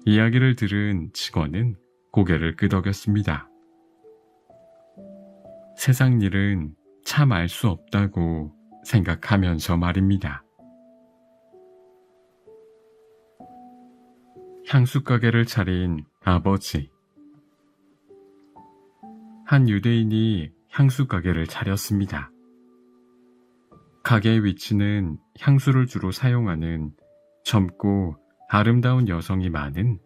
이야기를 들은 직원은 고개를 끄덕였습니다. 세상 일은 참 알 수 없다고 생각하면서 말입니다. 향수 가게를 차린 아버지. 한 유대인이 향수 가게를 차렸습니다. 가게의 위치는 향수를 주로 사용하는 젊고 아름다운 여성이 많은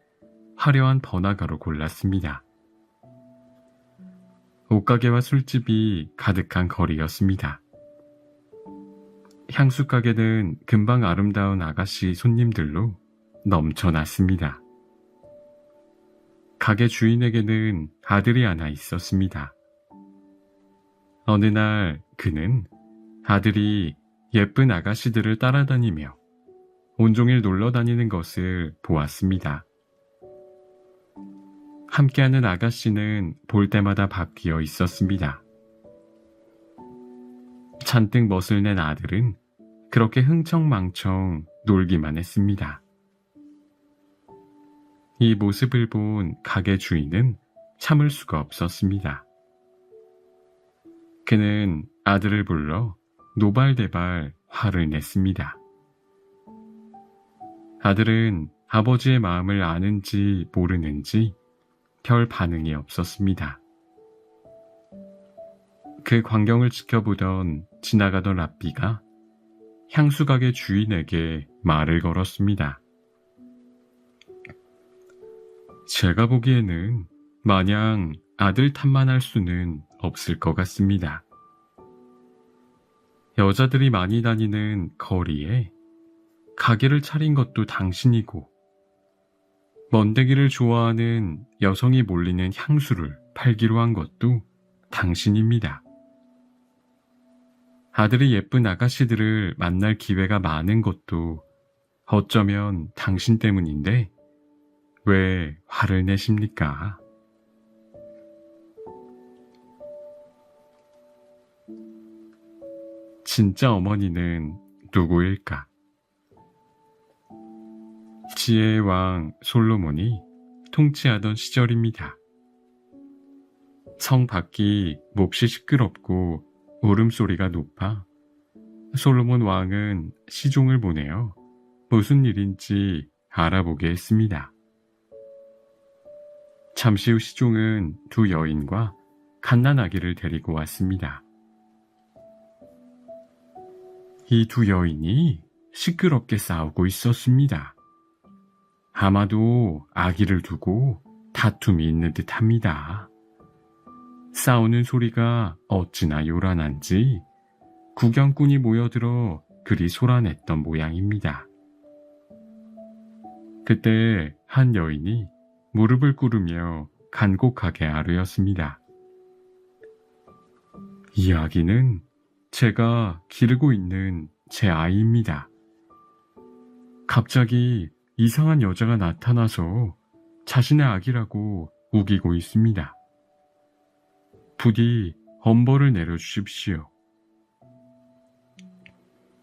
화려한 번화가로 골랐습니다. 옷가게와 술집이 가득한 거리였습니다. 향수 가게는 금방 아름다운 아가씨 손님들로 넘쳐났습니다. 가게 주인에게는 아들이 하나 있었습니다. 어느 날 그는 아들이 예쁜 아가씨들을 따라다니며 온종일 놀러 다니는 것을 보았습니다. 함께하는 아가씨는 볼 때마다 바뀌어 있었습니다. 잔뜩 멋을 낸 아들은 그렇게 흥청망청 놀기만 했습니다. 이 모습을 본 가게 주인은 참을 수가 없었습니다. 그는 아들을 불러 노발대발 화를 냈습니다. 아들은 아버지의 마음을 아는지 모르는지 별 반응이 없었습니다. 그 광경을 지켜보던 지나가던 랍비가 향수 가게 주인에게 말을 걸었습니다. 제가 보기에는 마냥 아들 탓만 할 수는 없을 것 같습니다. 여자들이 많이 다니는 거리에 가게를 차린 것도 당신이고 먼데기를 좋아하는 여성이 몰리는 향수를 팔기로 한 것도 당신입니다. 아들이 예쁜 아가씨들을 만날 기회가 많은 것도 어쩌면 당신 때문인데 왜 화를 내십니까? 진짜 어머니는 누구일까? 지혜의 왕 솔로몬이 통치하던 시절입니다. 성 밖이 몹시 시끄럽고 울음소리가 높아 솔로몬 왕은 시종을 보내어 무슨 일인지 알아보게 했습니다. 잠시 후 시종은 두 여인과 갓난아기를 데리고 왔습니다. 이 두 여인이 시끄럽게 싸우고 있었습니다. 아마도 아기를 두고 다툼이 있는 듯합니다. 싸우는 소리가 어찌나 요란한지 구경꾼이 모여들어 그리 소란했던 모양입니다. 그때 한 여인이 무릎을 꿇으며 간곡하게 아뢰었습니다. 이 아기는 제가 기르고 있는 제 아이입니다. 갑자기 이상한 여자가 나타나서 자신의 아기라고 우기고 있습니다. 부디 엄벌을 내려주십시오.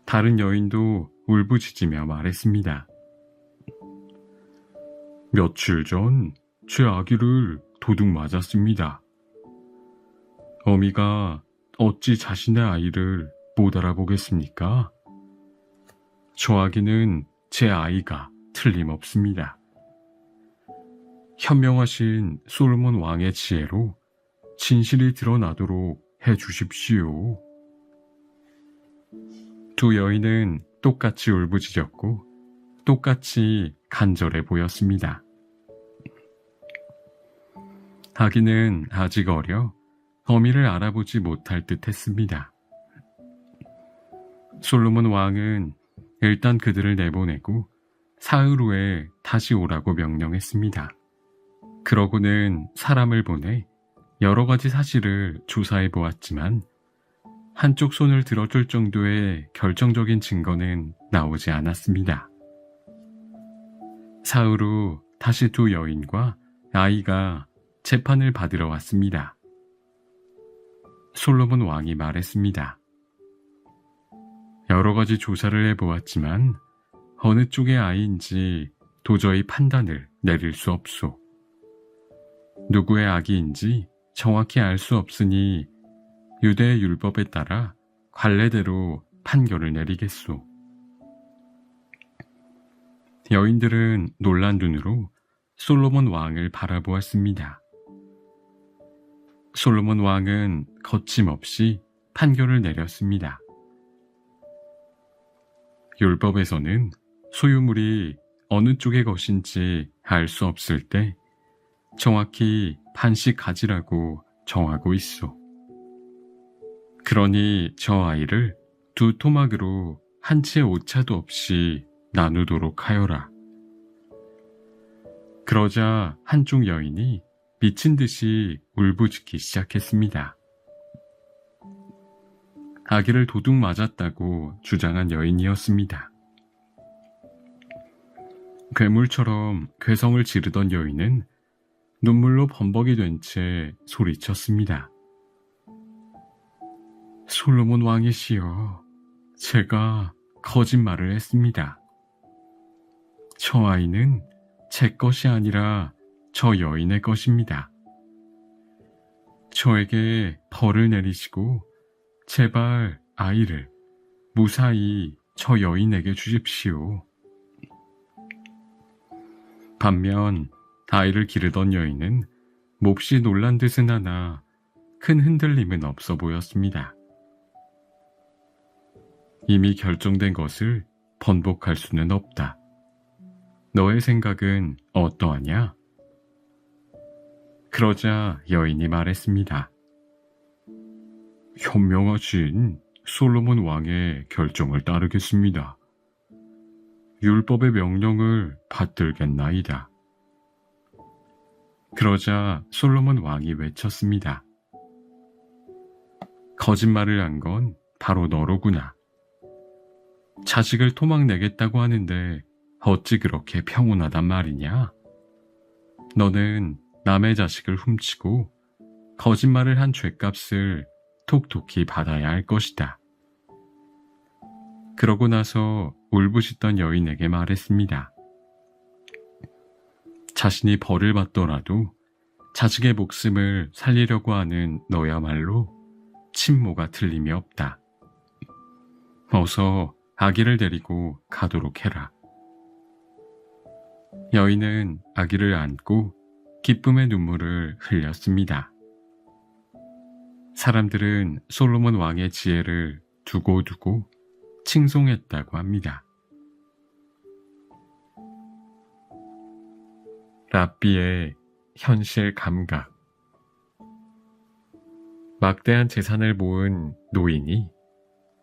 다른 여인도 울부짖으며 말했습니다. 며칠 전 제 아기를 도둑 맞았습니다. 어미가 어찌 자신의 아이를 못 알아보겠습니까? 저 아기는 제 아이가 틀림없습니다. 현명하신 솔로몬 왕의 지혜로 진실이 드러나도록 해주십시오. 두 여인은 똑같이 울부짖었고 똑같이 간절해 보였습니다. 아기는 아직 어려 어미를 알아보지 못할 듯 했습니다. 솔로몬 왕은 일단 그들을 내보내고 사흘 후에 다시 오라고 명령했습니다. 그러고는 사람을 보내 여러 가지 사실을 조사해 보았지만 한쪽 손을 들어줄 정도의 결정적인 증거는 나오지 않았습니다. 사흘 후 다시 두 여인과 아이가 재판을 받으러 왔습니다. 솔로몬 왕이 말했습니다. 여러 가지 조사를 해보았지만 어느 쪽의 아이인지 도저히 판단을 내릴 수 없소. 누구의 아기인지 정확히 알 수 없으니 유대의 율법에 따라 관례대로 판결을 내리겠소. 여인들은 놀란 눈으로 솔로몬 왕을 바라보았습니다. 솔로몬 왕은 거침없이 판결을 내렸습니다. 율법에서는 소유물이 어느 쪽의 것인지 알 수 없을 때 정확히 반씩 가지라고 정하고 있소. 그러니 저 아이를 두 토막으로 한 채 오차도 없이 나누도록 하여라. 그러자 한쪽 여인이 미친 듯이 울부짖기 시작했습니다. 아기를 도둑 맞았다고 주장한 여인이었습니다. 괴물처럼 괴성을 지르던 여인은 눈물로 범벅이 된 채 소리쳤습니다. 솔로몬 왕이시여, 제가 거짓말을 했습니다. 저 아이는 제 것이 아니라 저 여인의 것입니다. 저에게 벌을 내리시고 제발 아이를 무사히 저 여인에게 주십시오. 반면 아이를 기르던 여인은 몹시 놀란 듯은 하나 큰 흔들림은 없어 보였습니다. 이미 결정된 것을 번복할 수는 없다. 너의 생각은 어떠하냐? 그러자 여인이 말했습니다. 현명하신 솔로몬 왕의 결정을 따르겠습니다. 율법의 명령을 받들겠나이다. 그러자 솔로몬 왕이 외쳤습니다. 거짓말을 한 건 바로 너로구나. 자식을 토막내겠다고 하는데 어찌 그렇게 평온하단 말이냐? 너는 남의 자식을 훔치고 거짓말을 한 죄값을 톡톡히 받아야 할 것이다. 그러고 나서 울부짖던 여인에게 말했습니다. 자신이 벌을 받더라도 자식의 목숨을 살리려고 하는 너야말로 친모가 틀림이 없다. 어서 아기를 데리고 가도록 해라. 여인은 아기를 안고 기쁨의 눈물을 흘렸습니다. 사람들은 솔로몬 왕의 지혜를 두고두고 칭송했다고 합니다. 랍비의 현실 감각. 막대한 재산을 모은 노인이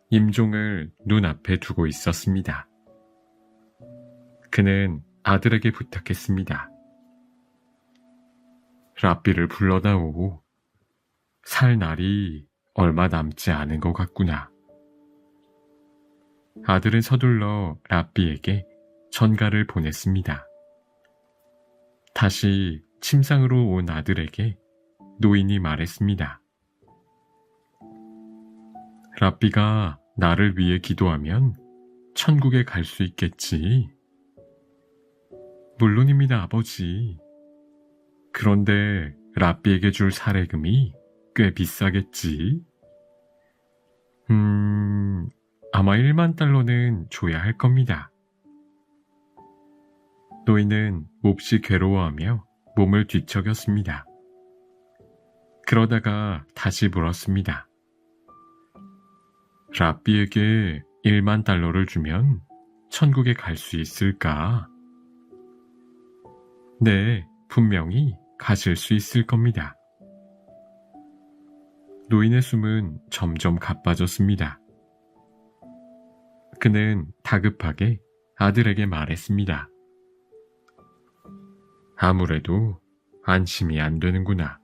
임종을 눈앞에 두고 있었습니다. 그는 아들에게 부탁했습니다. 랍비를 불러다오. 살 날이 얼마 남지 않은 것 같구나. 아들은 서둘러 랍비에게 전가를 보냈습니다. 다시 침상으로 온 아들에게 노인이 말했습니다. 랍비가 나를 위해 기도하면 천국에 갈 수 있겠지. 물론입니다, 아버지. 그런데 랍비에게 줄 사례금이 꽤 비싸겠지. 아마 1만 달러는 줘야 할 겁니다. 노인은 몹시 괴로워하며 몸을 뒤척였습니다. 그러다가 다시 물었습니다. 랍비에게 1만 달러를 주면 천국에 갈 수 있을까? 네, 분명히 가실 수 있을 겁니다. 노인의 숨은 점점 가빠졌습니다. 그는 다급하게 아들에게 말했습니다. 아무래도 안심이 안 되는구나.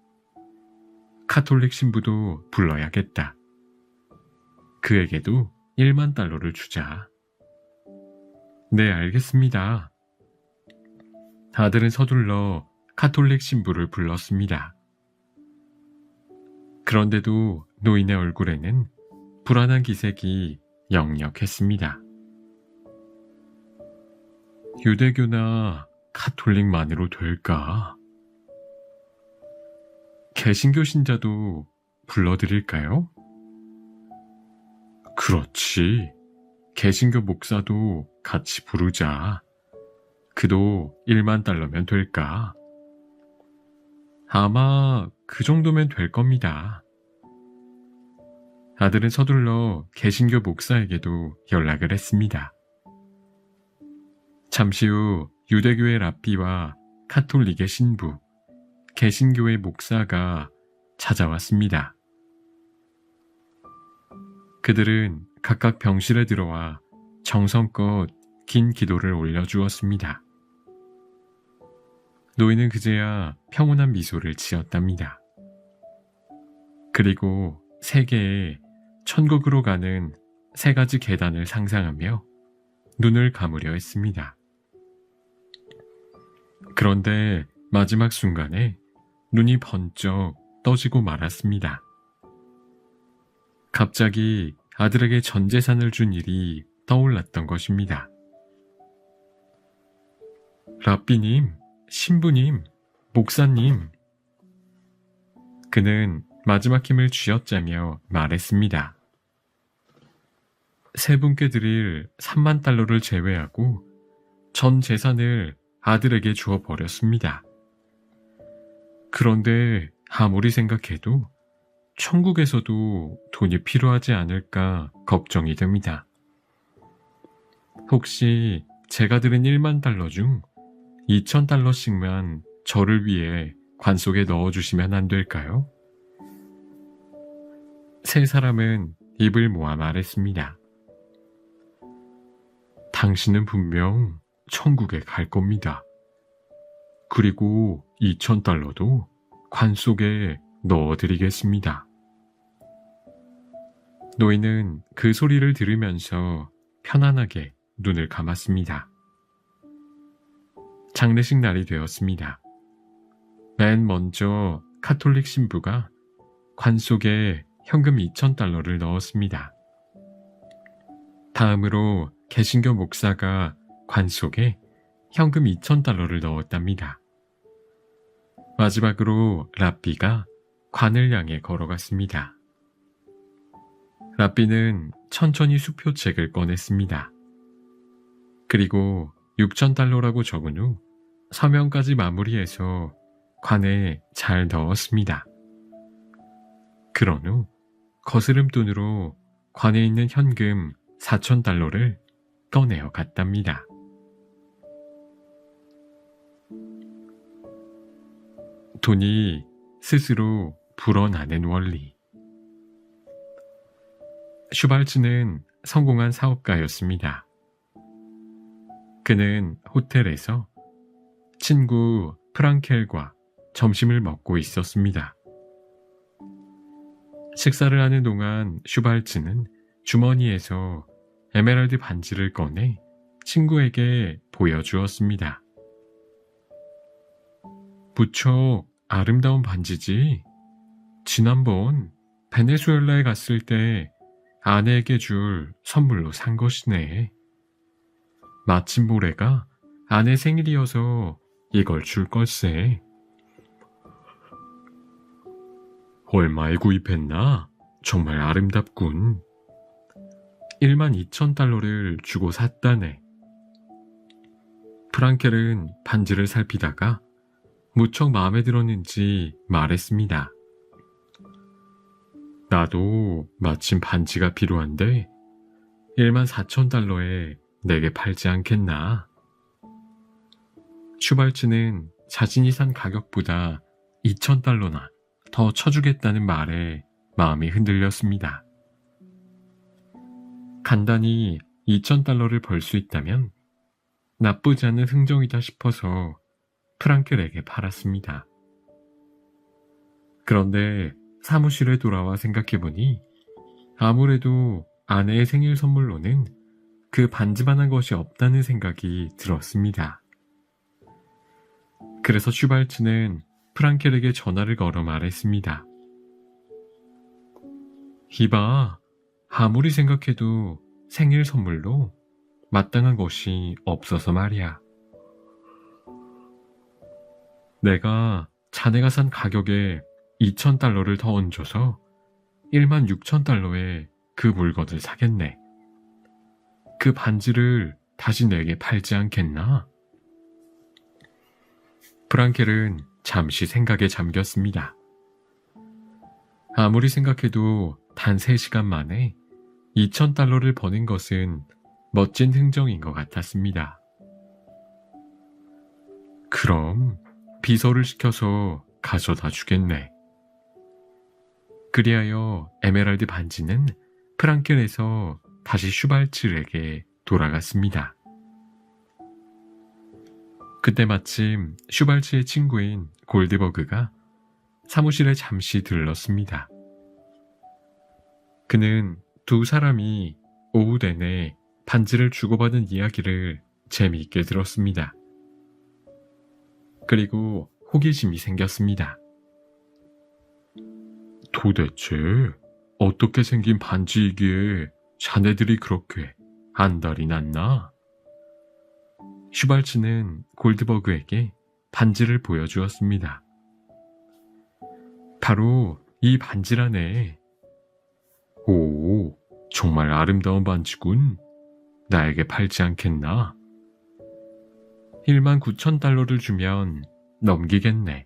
카톨릭 신부도 불러야겠다. 그에게도 1만 달러를 주자. 네, 알겠습니다. 아들은 서둘러 카톨릭 신부를 불렀습니다. 그런데도 노인의 얼굴에는 불안한 기색이 역력했습니다. 유대교나 카톨릭만으로 될까? 개신교 신자도 불러드릴까요? 그렇지. 개신교 목사도 같이 부르자. 그도 1만 달러면 될까? 아마 그 정도면 될 겁니다. 아들은 서둘러 개신교 목사에게도 연락을 했습니다. 잠시 후 유대교의 랍비와 카톨릭의 신부, 개신교의 목사가 찾아왔습니다. 그들은 각각 병실에 들어와 정성껏 긴 기도를 올려주었습니다. 노인은 그제야 평온한 미소를 지었답니다. 그리고 세계에 천국으로 가는 3가지 계단을 상상하며 눈을 감으려 했습니다. 그런데 마지막 순간에 눈이 번쩍 떠지고 말았습니다. 갑자기 아들에게 전 재산을 준 일이 떠올랐던 것입니다. 랍비님, 신부님, 목사님. 그는 마지막 힘을 쥐어짜며 말했습니다. 3분께 드릴 3만 달러를 제외하고 전 재산을 아들에게 주어 버렸습니다. 그런데 아무리 생각해도 천국에서도 돈이 필요하지 않을까 걱정이 됩니다. 혹시 제가 드린 1만 달러 중 2,000달러씩만 저를 위해 관 속에 넣어주시면 안 될까요? 3사람은 입을 모아 말했습니다. 당신은 분명 천국에 갈 겁니다. 그리고 2,000달러도 관 속에 넣어드리겠습니다. 노인은 그 소리를 들으면서 편안하게 눈을 감았습니다. 장례식 날이 되었습니다. 맨 먼저 카톨릭 신부가 관 속에 현금 2,000달러를 넣었습니다. 다음으로 개신교 목사가 관 속에 현금 2,000달러를 넣었답니다. 마지막으로 랍비가 관을 향해 걸어갔습니다. 랍비는 천천히 수표책을 꺼냈습니다. 그리고 6,000달러라고 적은 후 서명까지 마무리해서 관에 잘 넣었습니다. 그런 후 거스름 돈으로 관에 있는 현금 4,000달러를 꺼내어 갔답니다. 돈이 스스로 불어나는 원리. 슈발츠는 성공한 사업가였습니다. 그는 호텔에서 친구 프랑켈과 점심을 먹고 있었습니다. 식사를 하는 동안 슈발츠는 주머니에서 에메랄드 반지를 꺼내 친구에게 보여주었습니다. 무척 아름다운 반지지. 지난번 베네수엘라에 갔을 때 아내에게 줄 선물로 산 것이네. 마침 모레가 아내 생일이어서 이걸 줄 걸세. 얼마에 구입했나? 정말 아름답군. 12,000달러를 주고 샀다네. 프랑켈은 반지를 살피다가 무척 마음에 들었는지 말했습니다. 나도 마침 반지가 필요한데 14,000달러에 내게 팔지 않겠나? 슈발츠는 자신이 산 가격보다 2,000달러나 더 쳐주겠다는 말에 마음이 흔들렸습니다. 간단히 2,000달러를 벌 수 있다면 나쁘지 않은 흥정이다 싶어서 프랑켈에게 팔았습니다. 그런데 사무실에 돌아와 생각해보니 아무래도 아내의 생일 선물로는 그 반지만한 것이 없다는 생각이 들었습니다. 그래서 슈발츠는 프랑켈에게 전화를 걸어 말했습니다. 이봐, 아무리 생각해도 생일 선물로 마땅한 것이 없어서 말이야. 내가 자네가 산 가격에 2,000달러를 더 얹어서 16,000달러에 그 물건을 사겠네. 그 반지를 다시 내게 팔지 않겠나? 프랑켈은 잠시 생각에 잠겼습니다. 아무리 생각해도 단 3시간 만에 2,000달러를 버는 것은 멋진 흥정인 것 같았습니다. 그럼 비서를 시켜서 가져다 주겠네. 그리하여 에메랄드 반지는 프랑켈에서 다시 슈발츠에게 돌아갔습니다. 그때 마침 슈발츠의 친구인 골드버그가 사무실에 잠시 들렀습니다. 그는 두 사람이 오후 내내 반지를 주고받은 이야기를 재미있게 들었습니다. 그리고 호기심이 생겼습니다. 도대체 어떻게 생긴 반지이기에 자네들이 그렇게 안달이 났나? 슈발츠는 골드버그에게 반지를 보여주었습니다. 바로 이 반지라네. 오, 정말 아름다운 반지군. 나에게 팔지 않겠나? 19,000달러를 주면 넘기겠네.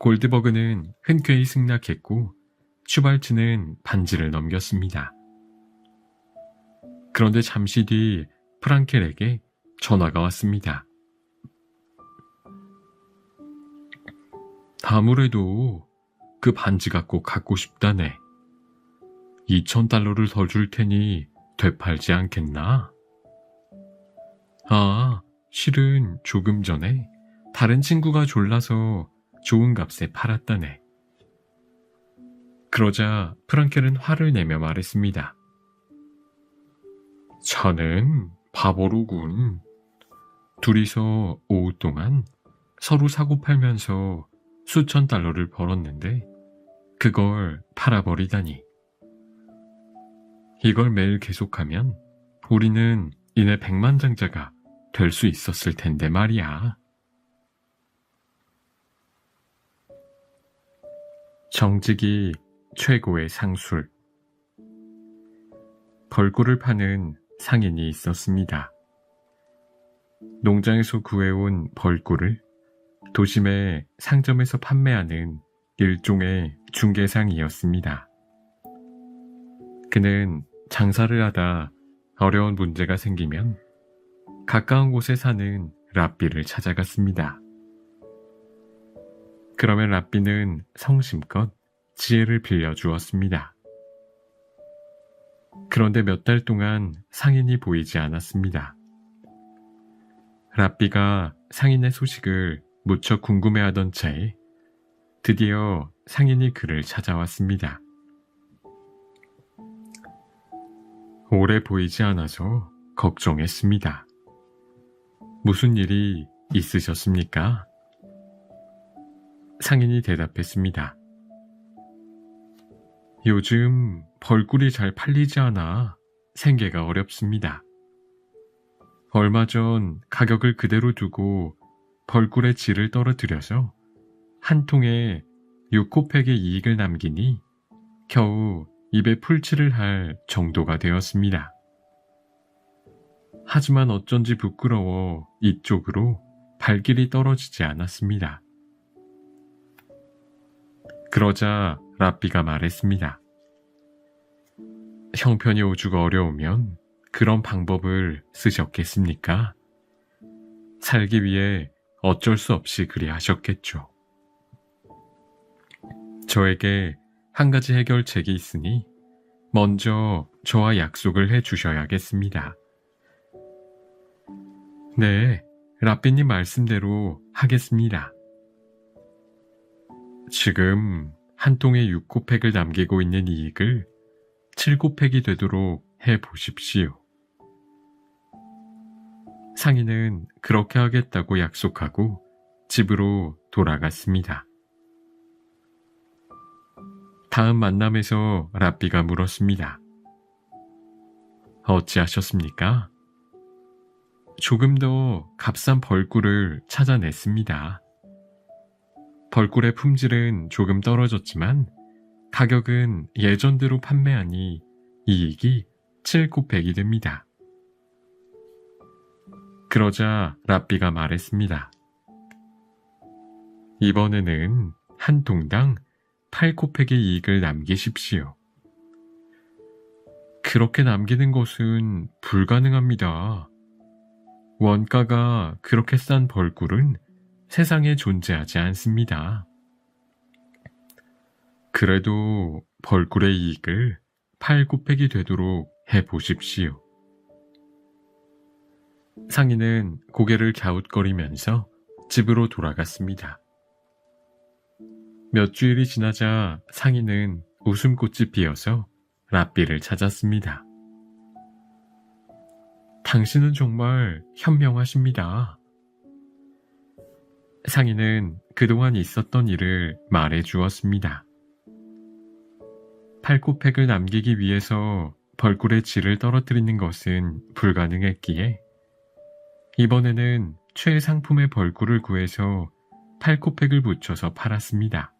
골드버그는 흔쾌히 승낙했고 슈발츠는 반지를 넘겼습니다. 그런데 잠시 뒤 프랑켈에게 전화가 왔습니다. 아무래도 그 반지가 꼭 갖고 싶다네. 2,000달러를 더 줄 테니 되팔지 않겠나? 아, 실은 조금 전에 다른 친구가 졸라서 좋은 값에 팔았다네. 그러자 프랑켈은 화를 내며 말했습니다. 자넨 바보로군. 둘이서 오후 동안 서로 사고 팔면서 수천 달러를 벌었는데 그걸 팔아버리다니. 이걸 매일 계속하면 우리는 이내 백만장자가 될 수 있었을 텐데 말이야. 정직이 최고의 상술. 벌꿀을 파는 상인이 있었습니다. 농장에서 구해온 벌꿀을 도심의 상점에서 판매하는 일종의 중개상이었습니다. 그는 장사를 하다 어려운 문제가 생기면 가까운 곳에 사는 랍비를 찾아갔습니다. 그러면 랍비는 성심껏 지혜를 빌려주었습니다. 그런데 몇 달 동안 상인이 보이지 않았습니다. 랍비가 상인의 소식을 무척 궁금해하던 차에 드디어 상인이 그를 찾아왔습니다. 오래 보이지 않아서 걱정했습니다. 무슨 일이 있으셨습니까? 상인이 대답했습니다. 요즘 벌꿀이 잘 팔리지 않아 생계가 어렵습니다. 얼마 전 가격을 그대로 두고 벌꿀의 질을 떨어뜨려서 한 통에 6코팩의 이익을 남기니 겨우 입에 풀칠을 할 정도가 되었습니다. 하지만 어쩐지 부끄러워 이쪽으로 발길이 떨어지지 않았습니다. 그러자 랍비가 말했습니다. 형편이 오죽 어려우면 그런 방법을 쓰셨겠습니까? 살기 위해 어쩔 수 없이 그리 하셨겠죠. 저에게 한 가지 해결책이 있으니 먼저 저와 약속을 해 주셔야겠습니다. 네, 랍비님 말씀대로 하겠습니다. 지금 한 통에 6코팩을 남기고 있는 이익을 7코팩이 되도록 해 보십시오. 상인은 그렇게 하겠다고 약속하고 집으로 돌아갔습니다. 다음 만남에서 랍비가 물었습니다. 어찌하셨습니까? 조금 더 값싼 벌꿀을 찾아냈습니다. 벌꿀의 품질은 조금 떨어졌지만 가격은 예전대로 판매하니 이익이 7코팩이 됩니다. 그러자 랍비가 말했습니다. 이번에는 한 통당 8코팩의 이익을 남기십시오. 그렇게 남기는 것은 불가능합니다. 원가가 그렇게 싼 벌꿀은 세상에 존재하지 않습니다. 그래도 벌꿀의 이익을 8코팩이 되도록 해보십시오. 상인은 고개를 갸웃거리면서 집으로 돌아갔습니다. 몇 주일이 지나자 상인은 웃음꽃이 피어서 랍비를 찾았습니다. 당신은 정말 현명하십니다. 상인은 그동안 있었던 일을 말해 주었습니다. 8코팩을 남기기 위해서 벌꿀의 질을 떨어뜨리는 것은 불가능했기에 이번에는 최상품의 벌꿀을 구해서 8코팩을 붙여서 팔았습니다.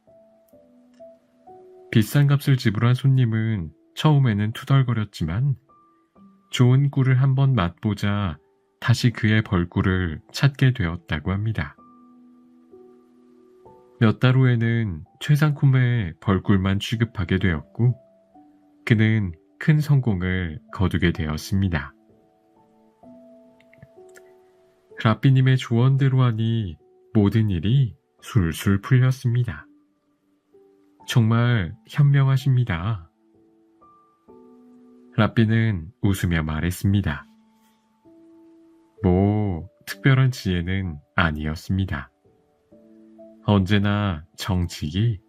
비싼 값을 지불한 손님은 처음에는 투덜거렸지만 좋은 꿀을 한번 맛보자 다시 그의 벌꿀을 찾게 되었다고 합니다. 몇 달 후에는 최상품의 벌꿀만 취급하게 되었고 그는 큰 성공을 거두게 되었습니다. 랍비님의 조언대로 하니 모든 일이 술술 풀렸습니다. 정말 현명하십니다. 랍비는 웃으며 말했습니다. 뭐 특별한 지혜는 아니었습니다. 언제나 정직이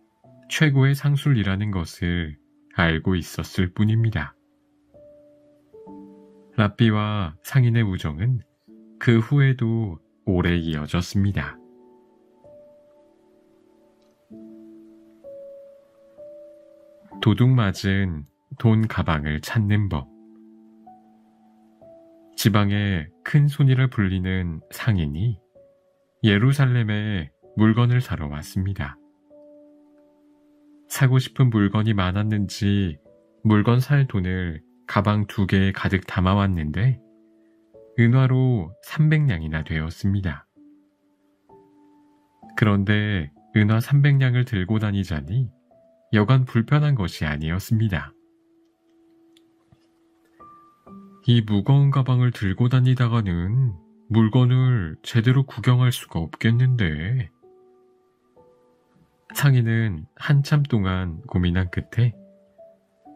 최고의 상술이라는 것을 알고 있었을 뿐입니다. 랍비와 상인의 우정은 그 후에도 오래 이어졌습니다. 도둑 맞은 돈 가방을 찾는 법. 지방의 큰 손이라 불리는 상인이 예루살렘에 물건을 사러 왔습니다. 사고 싶은 물건이 많았는지 물건 살 돈을 가방 2개에 가득 담아왔는데 은화로 300냥이나 되었습니다. 그런데 은화 300냥을 들고 다니자니 여간 불편한 것이 아니었습니다. 이 무거운 가방을 들고 다니다가는 물건을 제대로 구경할 수가 없겠는데. 상인은 한참 동안 고민한 끝에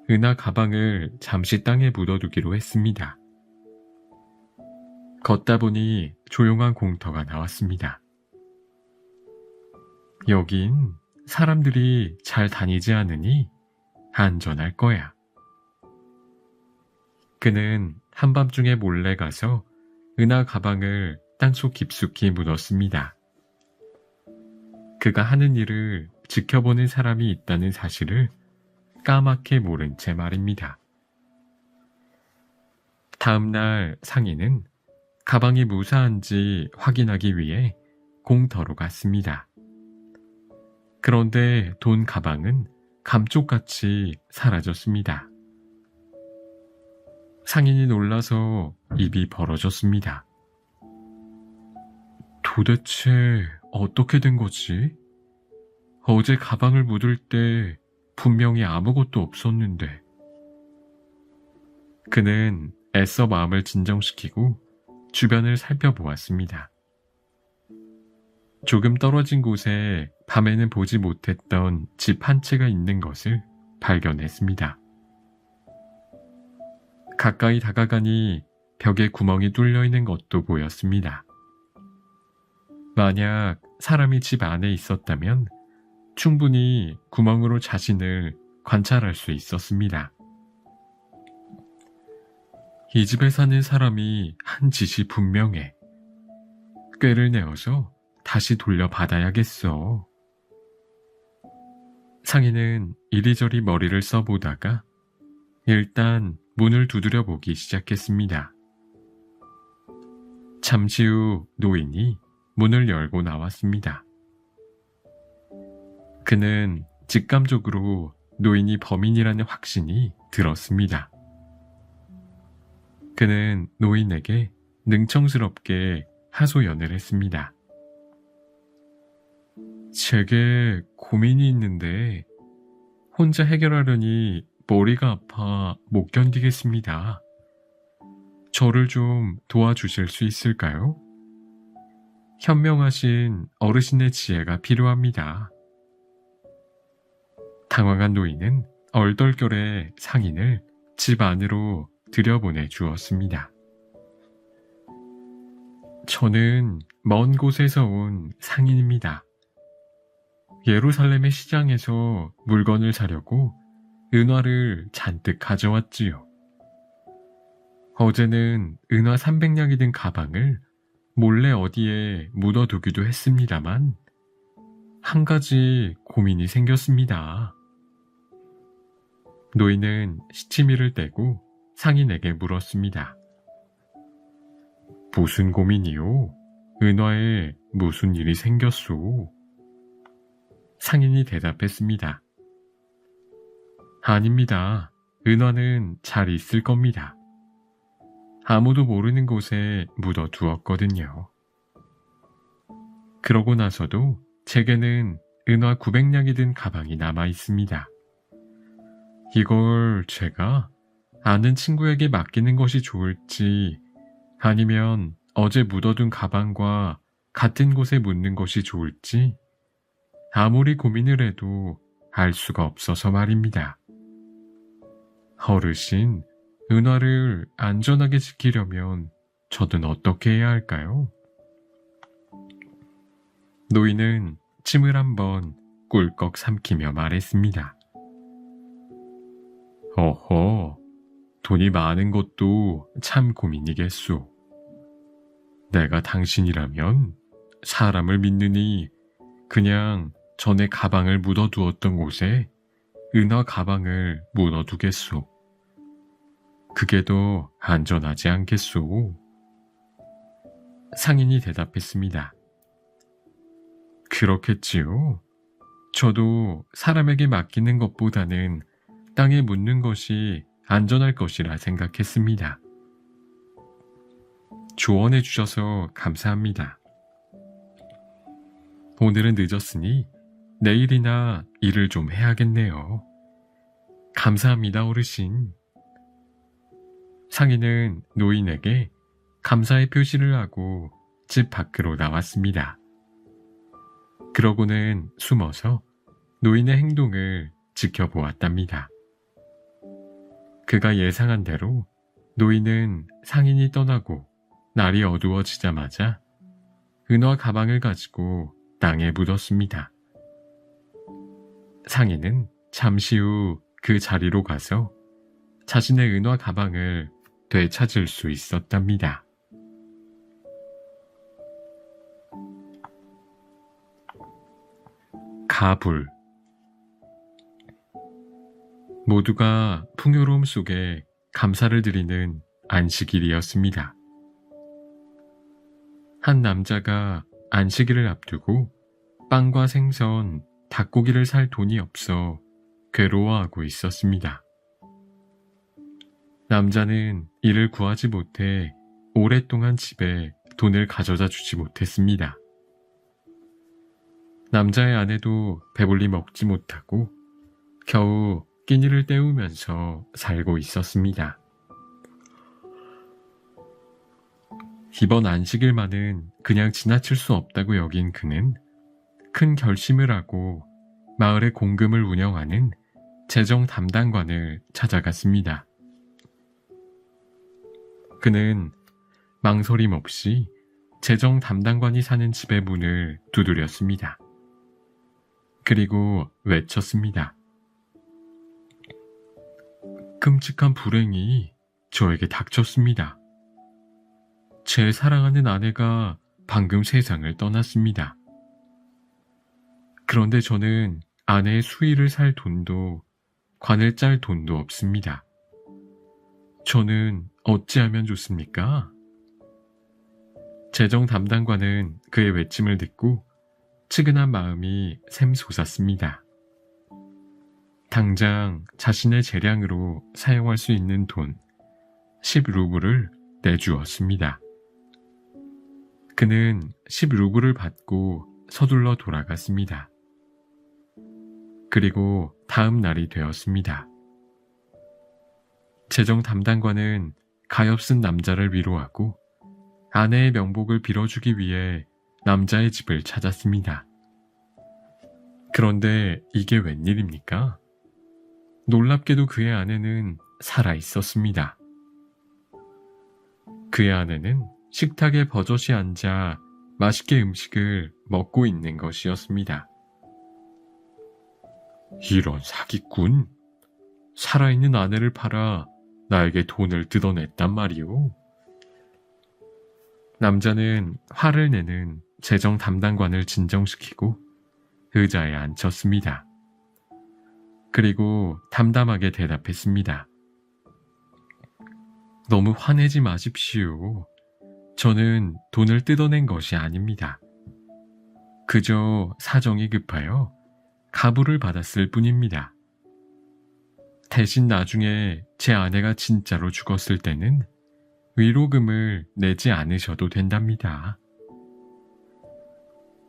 은하 가방을 잠시 땅에 묻어두기로 했습니다. 걷다 보니 조용한 공터가 나왔습니다. 여긴 사람들이 잘 다니지 않으니 안전할 거야. 그는 한밤중에 몰래 가서 은하 가방을 땅속 깊숙이 묻었습니다. 그가 하는 일을 지켜보는 사람이 있다는 사실을 까맣게 모른 채 말입니다. 다음 날 상인은 가방이 무사한지 확인하기 위해 공터로 갔습니다. 그런데 돈 가방은 감쪽같이 사라졌습니다. 상인이 놀라서 입이 벌어졌습니다. 도대체 어떻게 된 거지? 어제 가방을 묻을 때 분명히 아무것도 없었는데. 그는 애써 마음을 진정시키고 주변을 살펴보았습니다. 조금 떨어진 곳에 밤에는 보지 못했던 집 한 채가 있는 것을 발견했습니다. 가까이 다가가니 벽에 구멍이 뚫려 있는 것도 보였습니다. 만약 사람이 집 안에 있었다면 충분히 구멍으로 자신을 관찰할 수 있었습니다. 이 집에 사는 사람이 한 짓이 분명해. 꾀를 내어서 다시 돌려받아야겠어. 상인은 이리저리 머리를 써보다가 일단 문을 두드려 보기 시작했습니다. 잠시 후 노인이 문을 열고 나왔습니다. 그는 직감적으로 노인이 범인이라는 확신이 들었습니다. 그는 노인에게 능청스럽게 하소연을 했습니다. 제게 고민이 있는데 혼자 해결하려니 머리가 아파 못 견디겠습니다. 저를 좀 도와주실 수 있을까요? 현명하신 어르신의 지혜가 필요합니다. 당황한 노인은 얼떨결에 상인을 집 안으로 들여보내 주었습니다. 저는 먼 곳에서 온 상인입니다. 예루살렘의 시장에서 물건을 사려고 은화를 잔뜩 가져왔지요. 어제는 은화 300냥이 든 가방을 몰래 어디에 묻어두기도 했습니다만 한 가지 고민이 생겼습니다. 노인은 시치미를 떼고 상인에게 물었습니다. 무슨 고민이요? 은화에 무슨 일이 생겼소? 상인이 대답했습니다. 아닙니다. 은화는 잘 있을 겁니다. 아무도 모르는 곳에 묻어두었거든요. 그러고 나서도 제게는 은화 900냥이 든 가방이 남아 있습니다. 이걸 제가 아는 친구에게 맡기는 것이 좋을지 아니면 어제 묻어둔 가방과 같은 곳에 묻는 것이 좋을지 아무리 고민을 해도 알 수가 없어서 말입니다. 어르신, 은화를 안전하게 지키려면 저는 어떻게 해야 할까요? 노인은 침을 한번 꿀꺽 삼키며 말했습니다. 어허, 돈이 많은 것도 참 고민이겠소. 내가 당신이라면 사람을 믿느니 그냥 전에 가방을 묻어두었던 곳에 은화 가방을 묻어두겠소. 그게 더 안전하지 않겠소? 상인이 대답했습니다. 그렇겠지요. 저도 사람에게 맡기는 것보다는 땅에 묻는 것이 안전할 것이라 생각했습니다. 조언해 주셔서 감사합니다. 오늘은 늦었으니 내일이나 일을 좀 해야겠네요. 감사합니다, 어르신. 상인은 노인에게 감사의 표시를 하고 집 밖으로 나왔습니다. 그러고는 숨어서 노인의 행동을 지켜보았답니다. 그가 예상한 대로 노인은 상인이 떠나고 날이 어두워지자마자 은화 가방을 가지고 땅에 묻었습니다. 상인은 잠시 후 그 자리로 가서 자신의 은화 가방을 되찾을 수 있었답니다. 가불. 모두가 풍요로움 속에 감사를 드리는 안식일이었습니다. 한 남자가 안식일을 앞두고 빵과 생선, 닭고기를 살 돈이 없어 괴로워하고 있었습니다. 남자는 이를 구하지 못해 오랫동안 집에 돈을 가져다 주지 못했습니다. 남자의 아내도 배불리 먹지 못하고 겨우 끼니를 때우면서 살고 있었습니다. 이번 안식일만은 그냥 지나칠 수 없다고 여긴 그는 큰 결심을 하고 마을의 공금을 운영하는 재정 담당관을 찾아갔습니다. 그는 망설임 없이 재정 담당관이 사는 집의 문을 두드렸습니다. 그리고 외쳤습니다. 끔찍한 불행이 저에게 닥쳤습니다. 제 사랑하는 아내가 방금 세상을 떠났습니다. 그런데 저는 아내의 수의를 살 돈도 관을 짤 돈도 없습니다. 저는 어찌하면 좋습니까? 재정 담당관은 그의 외침을 듣고 측은한 마음이 샘솟았습니다. 당장 자신의 재량으로 사용할 수 있는 돈 10루블을 내주었습니다. 그는 10루블을 받고 서둘러 돌아갔습니다. 그리고 다음 날이 되었습니다. 재정 담당관은 가엾은 남자를 위로하고 아내의 명복을 빌어주기 위해 남자의 집을 찾았습니다. 그런데 이게 웬일입니까? 놀랍게도 그의 아내는 살아 있었습니다. 그의 아내는 식탁에 버젓이 앉아 맛있게 음식을 먹고 있는 것이었습니다. 이런 사기꾼! 살아있는 아내를 팔아 나에게 돈을 뜯어냈단 말이오. 남자는 화를 내는 재정 담당관을 진정시키고 의자에 앉혔습니다. 그리고 담담하게 대답했습니다. 너무 화내지 마십시오. 저는 돈을 뜯어낸 것이 아닙니다. 그저 사정이 급하여 가부를 받았을 뿐입니다. 대신 나중에 제 아내가 진짜로 죽었을 때는 위로금을 내지 않으셔도 된답니다.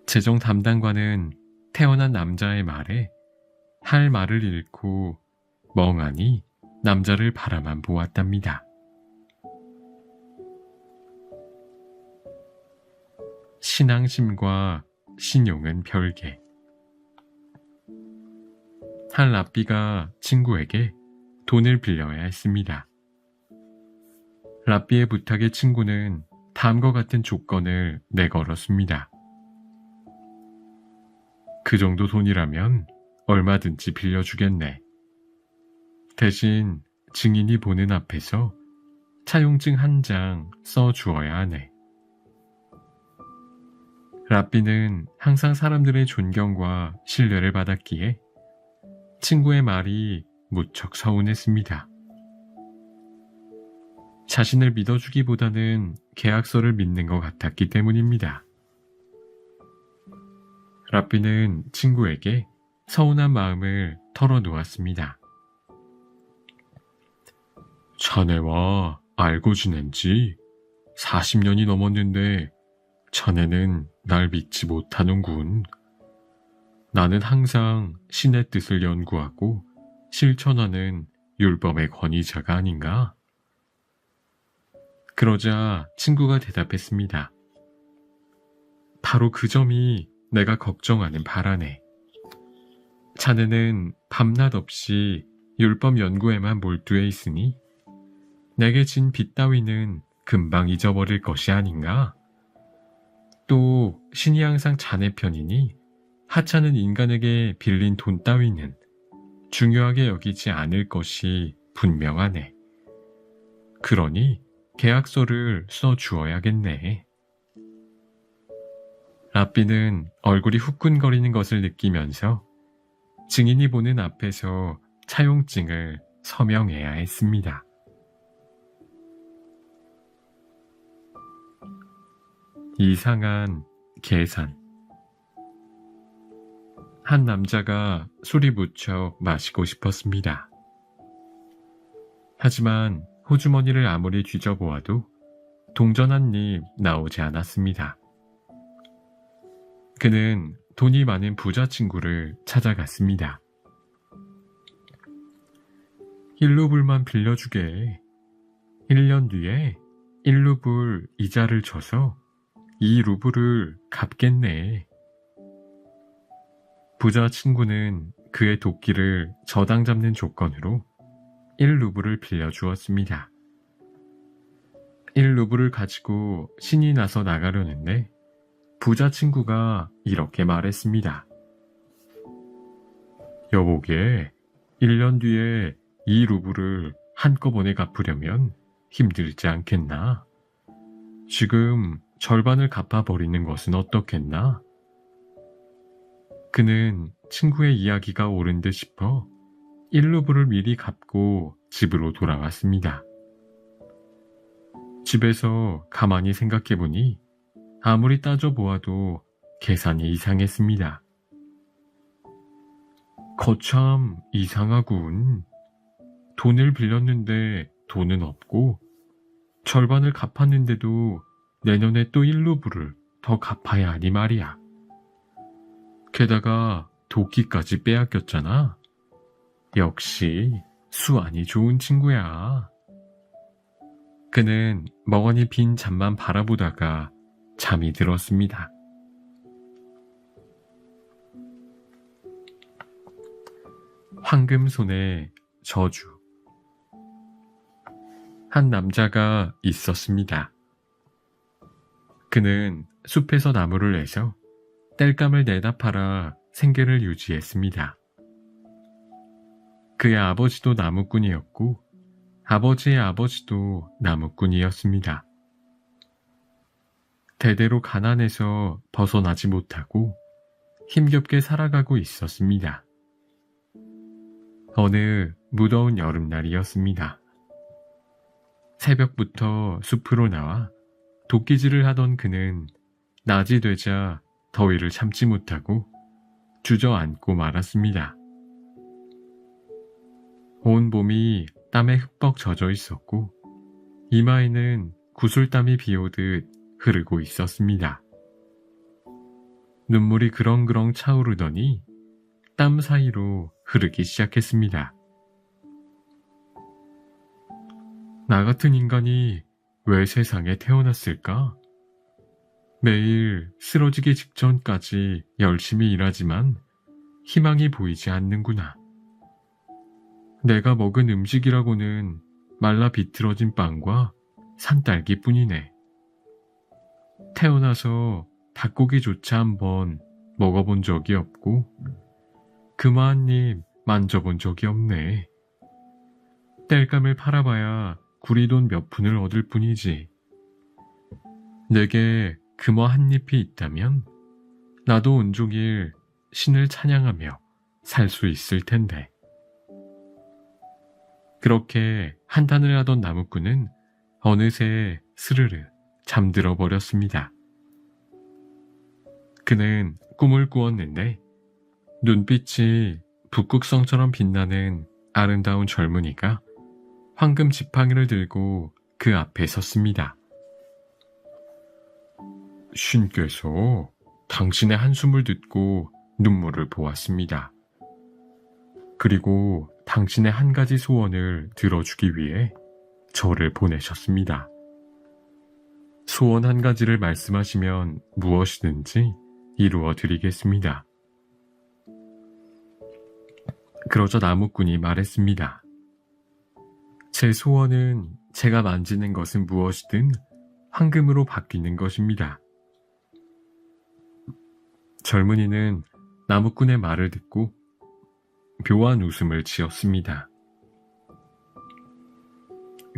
재정 담당관은 태어난 남자의 말에 할 말을 잃고 멍하니 남자를 바라만 보았답니다. 신앙심과 신용은 별개. 한 랍비가 친구에게 돈을 빌려야 했습니다. 랍비의 부탁에 친구는 다음과 같은 조건을 내걸었습니다. 그 정도 돈이라면 얼마든지 빌려주겠네. 대신 증인이 보는 앞에서 차용증 한 장 써주어야 하네. 랍비는 항상 사람들의 존경과 신뢰를 받았기에 친구의 말이 무척 서운했습니다. 자신을 믿어주기보다는 계약서를 믿는 것 같았기 때문입니다. 랍비는 친구에게 서운한 마음을 털어놓았습니다. 자네와 알고 지낸 지 40년이 넘었는데 자네는 날 믿지 못하는군. 나는 항상 신의 뜻을 연구하고 실천하는 율법의 권위자가 아닌가? 그러자 친구가 대답했습니다. 바로 그 점이 내가 걱정하는 바라네. 자네는 밤낮 없이 율법 연구에만 몰두해 있으니 내게 진 빚 따위는 금방 잊어버릴 것이 아닌가? 또 신이 항상 자네 편이니 하찮은 인간에게 빌린 돈 따위는 중요하게 여기지 않을 것이 분명하네. 그러니 계약서를 써주어야겠네. 라삐는 얼굴이 후끈거리는 것을 느끼면서 증인이 보는 앞에서 차용증을 서명해야 했습니다. 이상한 계산. 한 남자가 술이 무척 마시고 싶었습니다. 하지만 호주머니를 아무리 뒤져보아도 동전 한 입 나오지 않았습니다. 그는 돈이 많은 부자 친구를 찾아갔습니다. 1루블만 빌려주게. 1년 뒤에 1루블 이자를 줘서 2루블을 갚겠네. 부자 친구는 그의 도끼를 저당 잡는 조건으로 1루블을 빌려주었습니다. 1루블을 가지고 신이 나서 나가려는데 부자 친구가 이렇게 말했습니다. 여보게, 1년 뒤에 2루블을 한꺼번에 갚으려면 힘들지 않겠나? 지금 절반을 갚아버리는 것은 어떻겠나? 그는 친구의 이야기가 옳은 듯 싶어 1루블을 미리 갚고 집으로 돌아왔습니다. 집에서 가만히 생각해보니 아무리 따져보아도 계산이 이상했습니다. 거참 이상하군. 돈을 빌렸는데 돈은 없고 절반을 갚았는데도 내년에 또 1루블을 더 갚아야 하니 말이야. 게다가 도끼까지 빼앗겼잖아. 역시 수완이 좋은 친구야. 그는 멍하니 빈 잔만 바라보다가 잠이 들었습니다. 황금손의 저주. 한 남자가 있었습니다. 그는 숲에서 나무를 내서 땔감을 내다 팔아 생계를 유지했습니다. 그의 아버지도 나무꾼이었고 아버지의 아버지도 나무꾼이었습니다. 대대로 가난해서 벗어나지 못하고 힘겹게 살아가고 있었습니다. 어느 무더운 여름날이었습니다. 새벽부터 숲으로 나와 도끼질을 하던 그는 낮이 되자 더위를 참지 못하고 주저앉고 말았습니다. 온 몸이 땀에 흠뻑 젖어 있었고 이마에는 구슬땀이 비오듯 흐르고 있었습니다. 눈물이 그렁그렁 차오르더니 땀 사이로 흐르기 시작했습니다. 나 같은 인간이 왜 세상에 태어났을까? 매일 쓰러지기 직전까지 열심히 일하지만 희망이 보이지 않는구나. 내가 먹은 음식이라고는 말라 비틀어진 빵과 산딸기뿐이네. 태어나서 닭고기조차 한번 먹어본 적이 없고 금화 한 입 만져본 적이 없네. 땔감을 팔아봐야 구리돈 몇 푼을 얻을 뿐이지. 내게 금화 한 잎이 있다면 나도 온종일 신을 찬양하며 살 수 있을 텐데. 그렇게 한탄을 하던 나무꾼은 어느새 스르르 잠들어 버렸습니다. 그는 꿈을 꾸었는데 눈빛이 북극성처럼 빛나는 아름다운 젊은이가 황금 지팡이를 들고 그 앞에 섰습니다. 신께서 당신의 한숨을 듣고 눈물을 보았습니다. 그리고 당신의 한 가지 소원을 들어주기 위해 저를 보내셨습니다. 소원 한 가지를 말씀하시면 무엇이든지 이루어 드리겠습니다. 그러자 나무꾼이 말했습니다. 제 소원은 제가 만지는 것은 무엇이든 황금으로 바뀌는 것입니다. 젊은이는 나무꾼의 말을 듣고 묘한 웃음을 지었습니다.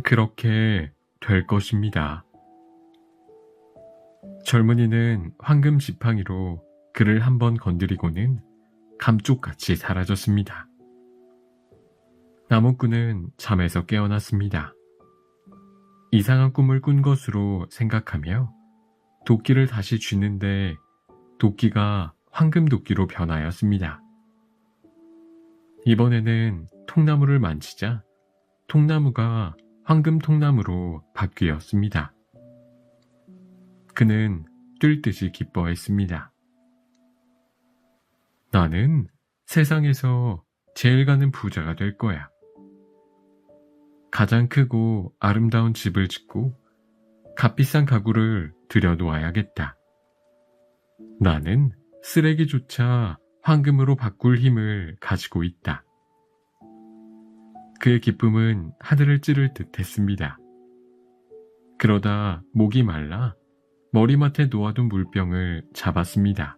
그렇게 될 것입니다. 젊은이는 황금 지팡이로 그를 한번 건드리고는 감쪽같이 사라졌습니다. 나무꾼은 잠에서 깨어났습니다. 이상한 꿈을 꾼 것으로 생각하며 도끼를 다시 쥐는데 도끼가 황금 도끼로 변하였습니다. 이번에는 통나무를 만지자 통나무가 황금 통나무로 바뀌었습니다. 그는 뛸 듯이 기뻐했습니다. 나는 세상에서 제일 가는 부자가 될 거야. 가장 크고 아름다운 집을 짓고 값비싼 가구를 들여놓아야겠다. 나는 쓰레기조차 황금으로 바꿀 힘을 가지고 있다. 그의 기쁨은 하늘을 찌를 듯 했습니다. 그러다 목이 말라 머리맡에 놓아둔 물병을 잡았습니다.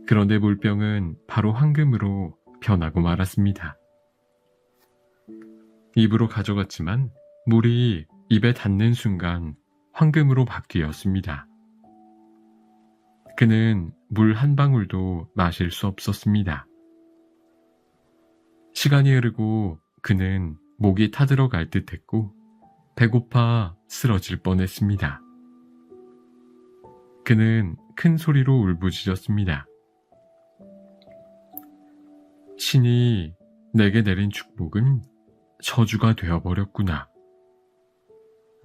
그런데 물병은 바로 황금으로 변하고 말았습니다. 입으로 가져갔지만 물이 입에 닿는 순간 황금으로 바뀌었습니다. 그는 물 한 방울도 마실 수 없었습니다. 시간이 흐르고 그는 목이 타들어갈 듯 했고 배고파 쓰러질 뻔했습니다. 그는 큰 소리로 울부짖었습니다. 신이 내게 내린 축복은 저주가 되어버렸구나.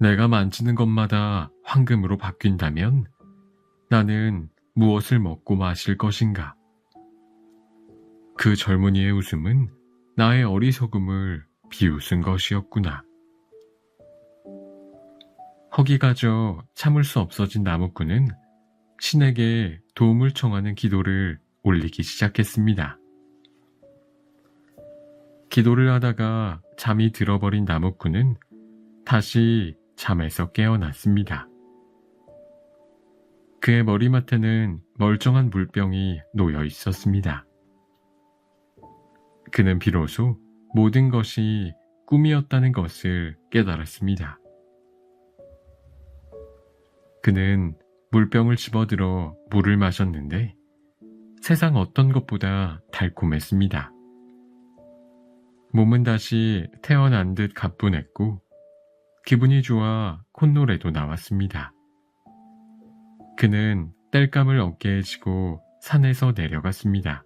내가 만지는 것마다 황금으로 바뀐다면 나는 무엇을 먹고 마실 것인가? 그 젊은이의 웃음은 나의 어리석음을 비웃은 것이었구나. 허기가 져 참을 수 없어진 나무꾼은 신에게 도움을 청하는 기도를 올리기 시작했습니다. 기도를 하다가 잠이 들어버린 나무꾼은 다시 잠에서 깨어났습니다. 그의 머리맡에는 멀쩡한 물병이 놓여 있었습니다. 그는 비로소 모든 것이 꿈이었다는 것을 깨달았습니다. 그는 물병을 집어들어 물을 마셨는데 세상 어떤 것보다 달콤했습니다. 몸은 다시 태어난 듯 가뿐했고 기분이 좋아 콧노래도 나왔습니다. 그는 땔감을 어깨에 지고 산에서 내려갔습니다.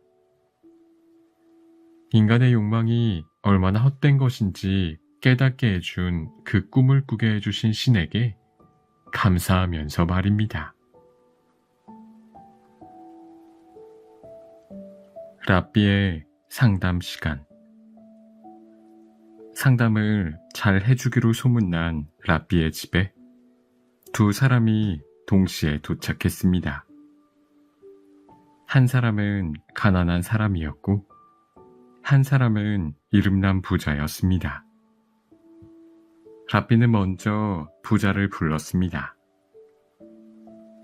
인간의 욕망이 얼마나 헛된 것인지 깨닫게 해준 그 꿈을 꾸게 해주신 신에게 감사하면서 말입니다. 랍비의 상담 시간. 상담을 잘 해주기로 소문난 랍비의 집에 두 사람이 동시에 도착했습니다. 한 사람은 가난한 사람이었고 한 사람은 이름난 부자였습니다. 랍비는 먼저 부자를 불렀습니다.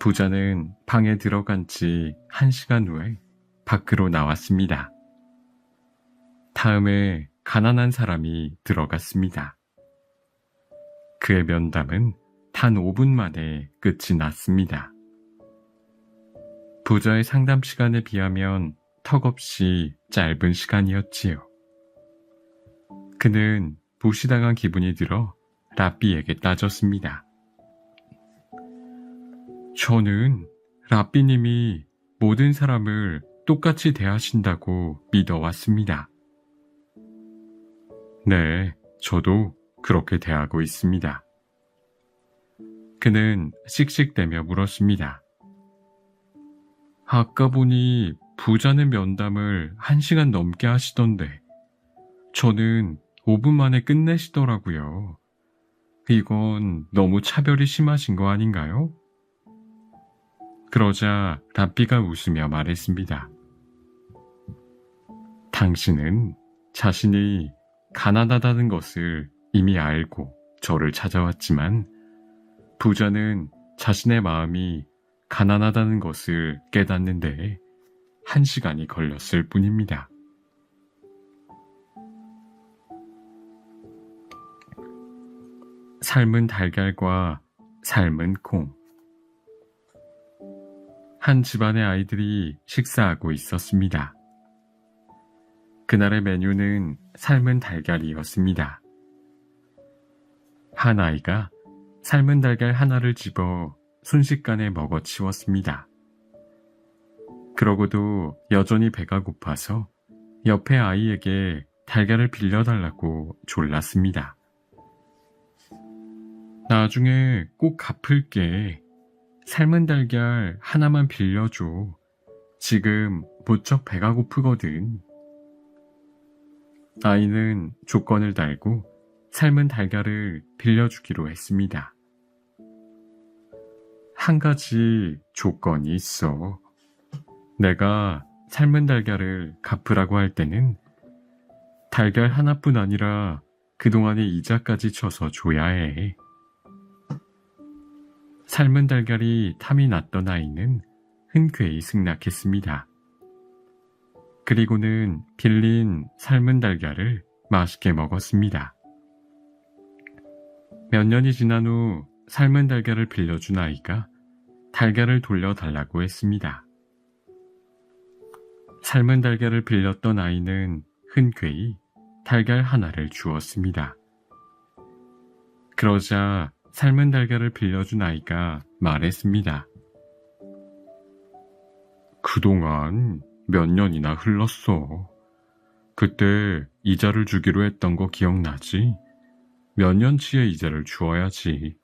부자는 방에 들어간 지 1시간 후에 밖으로 나왔습니다. 다음에 가난한 사람이 들어갔습니다. 그의 면담은 단 5분 만에 끝이 났습니다. 부자의 상담 시간에 비하면 턱없이 짧은 시간이었지요. 그는 무시당한 기분이 들어 랍비에게 따졌습니다. 저는 랍비님이 모든 사람을 똑같이 대하신다고 믿어왔습니다. 네, 저도 그렇게 대하고 있습니다. 그는 씩씩대며 물었습니다. 아까 보니 부자는 면담을 1시간 넘게 하시던데 저는 5분 만에 끝내시더라고요. 이건 너무 차별이 심하신 거 아닌가요? 그러자 랍비가 웃으며 말했습니다. 당신은 자신이 가난하다는 것을 이미 알고 저를 찾아왔지만 부자는 자신의 마음이 가난하다는 것을 깨닫는데 1시간이 걸렸을 뿐입니다. 삶은 달걀과 삶은 콩. 한 집안의 아이들이 식사하고 있었습니다. 그날의 메뉴는 삶은 달걀이었습니다. 한 아이가 삶은 달걀 하나를 집어 순식간에 먹어치웠습니다. 그러고도 여전히 배가 고파서 옆에 아이에게 달걀을 빌려달라고 졸랐습니다. 나중에 꼭 갚을게. 삶은 달걀 하나만 빌려줘. 지금 무척 배가 고프거든. 아이는 조건을 달고 삶은 달걀을 빌려주기로 했습니다. 한 가지 조건이 있어. 내가 삶은 달걀을 갚으라고 할 때는 달걀 하나뿐 아니라 그동안의 이자까지 쳐서 줘야 해. 삶은 달걀이 탐이 났던 아이는 흔쾌히 승낙했습니다. 그리고는 빌린 삶은 달걀을 맛있게 먹었습니다. 몇 년이 지난 후 삶은 달걀을 빌려준 아이가 달걀을 돌려달라고 했습니다. 삶은 달걀을 빌렸던 아이는 흔쾌히 달걀 하나를 주었습니다. 그러자 삶은 달걀을 빌려준 아이가 말했습니다. 그동안 몇 년이나 흘렀어. 그때 이자를 주기로 했던 거 기억나지? 몇 년치의 이자를 주어야지.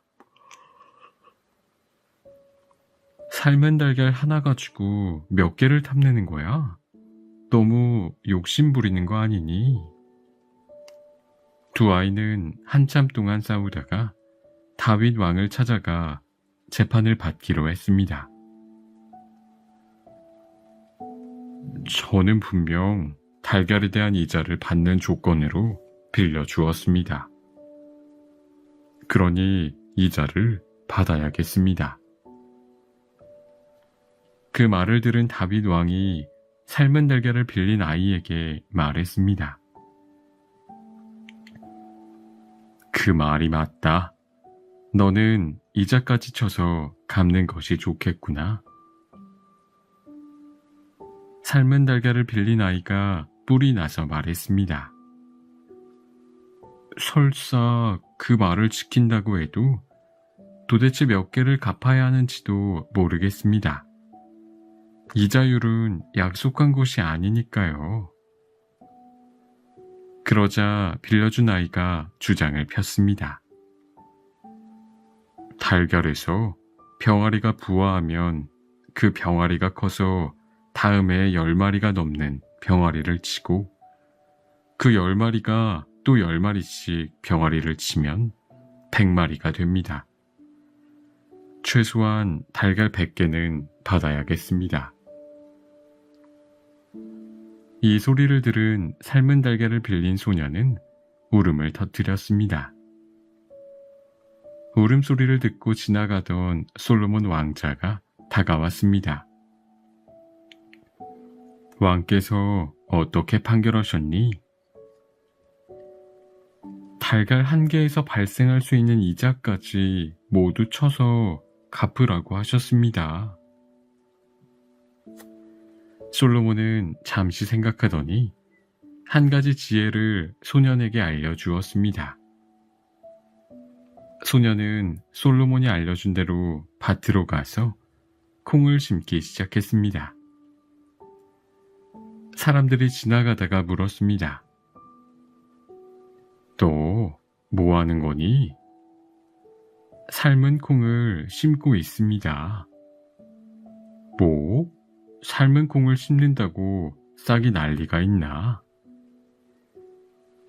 삶은 달걀 하나 가지고 몇 개를 탐내는 거야? 너무 욕심 부리는 거 아니니? 두 아이는 한참 동안 싸우다가 다윗 왕을 찾아가 재판을 받기로 했습니다. 저는 분명 달걀에 대한 이자를 받는 조건으로 빌려주었습니다. 그러니 이자를 받아야겠습니다. 그 말을 들은 다윗 왕이 삶은 달걀을 빌린 아이에게 말했습니다. 그 말이 맞다. 너는 이자까지 쳐서 갚는 것이 좋겠구나. 삶은 달걀을 빌린 아이가 뿔이 나서 말했습니다. 설사 그 말을 지킨다고 해도 도대체 몇 개를 갚아야 하는지도 모르겠습니다. 이자율은 약속한 것이 아니니까요. 그러자 빌려준 아이가 주장을 폈습니다. 달걀에서 병아리가 부화하면 그 병아리가 커서 다음 해에 10마리가 넘는 병아리를 치고 그 10마리가 또 10마리씩 병아리를 치면 100마리가 됩니다. 최소한 달걀 100개는 받아야겠습니다. 이 소리를 들은 삶은 달걀을 빌린 소녀는 울음을 터뜨렸습니다. 울음소리를 듣고 지나가던 솔로몬 왕자가 다가왔습니다. 왕께서 어떻게 판결하셨니? 달걀 한 개에서 발생할 수 있는 이자까지 모두 쳐서 갚으라고 하셨습니다. 솔로몬은 잠시 생각하더니 한 가지 지혜를 소년에게 알려주었습니다. 소년은 솔로몬이 알려준 대로 밭으로 가서 콩을 심기 시작했습니다. 사람들이 지나가다가 물었습니다. 너 뭐 하는 거니? 삶은 콩을 심고 있습니다. 뭐? 삶은 콩을 심는다고 싹이 난리가 있나?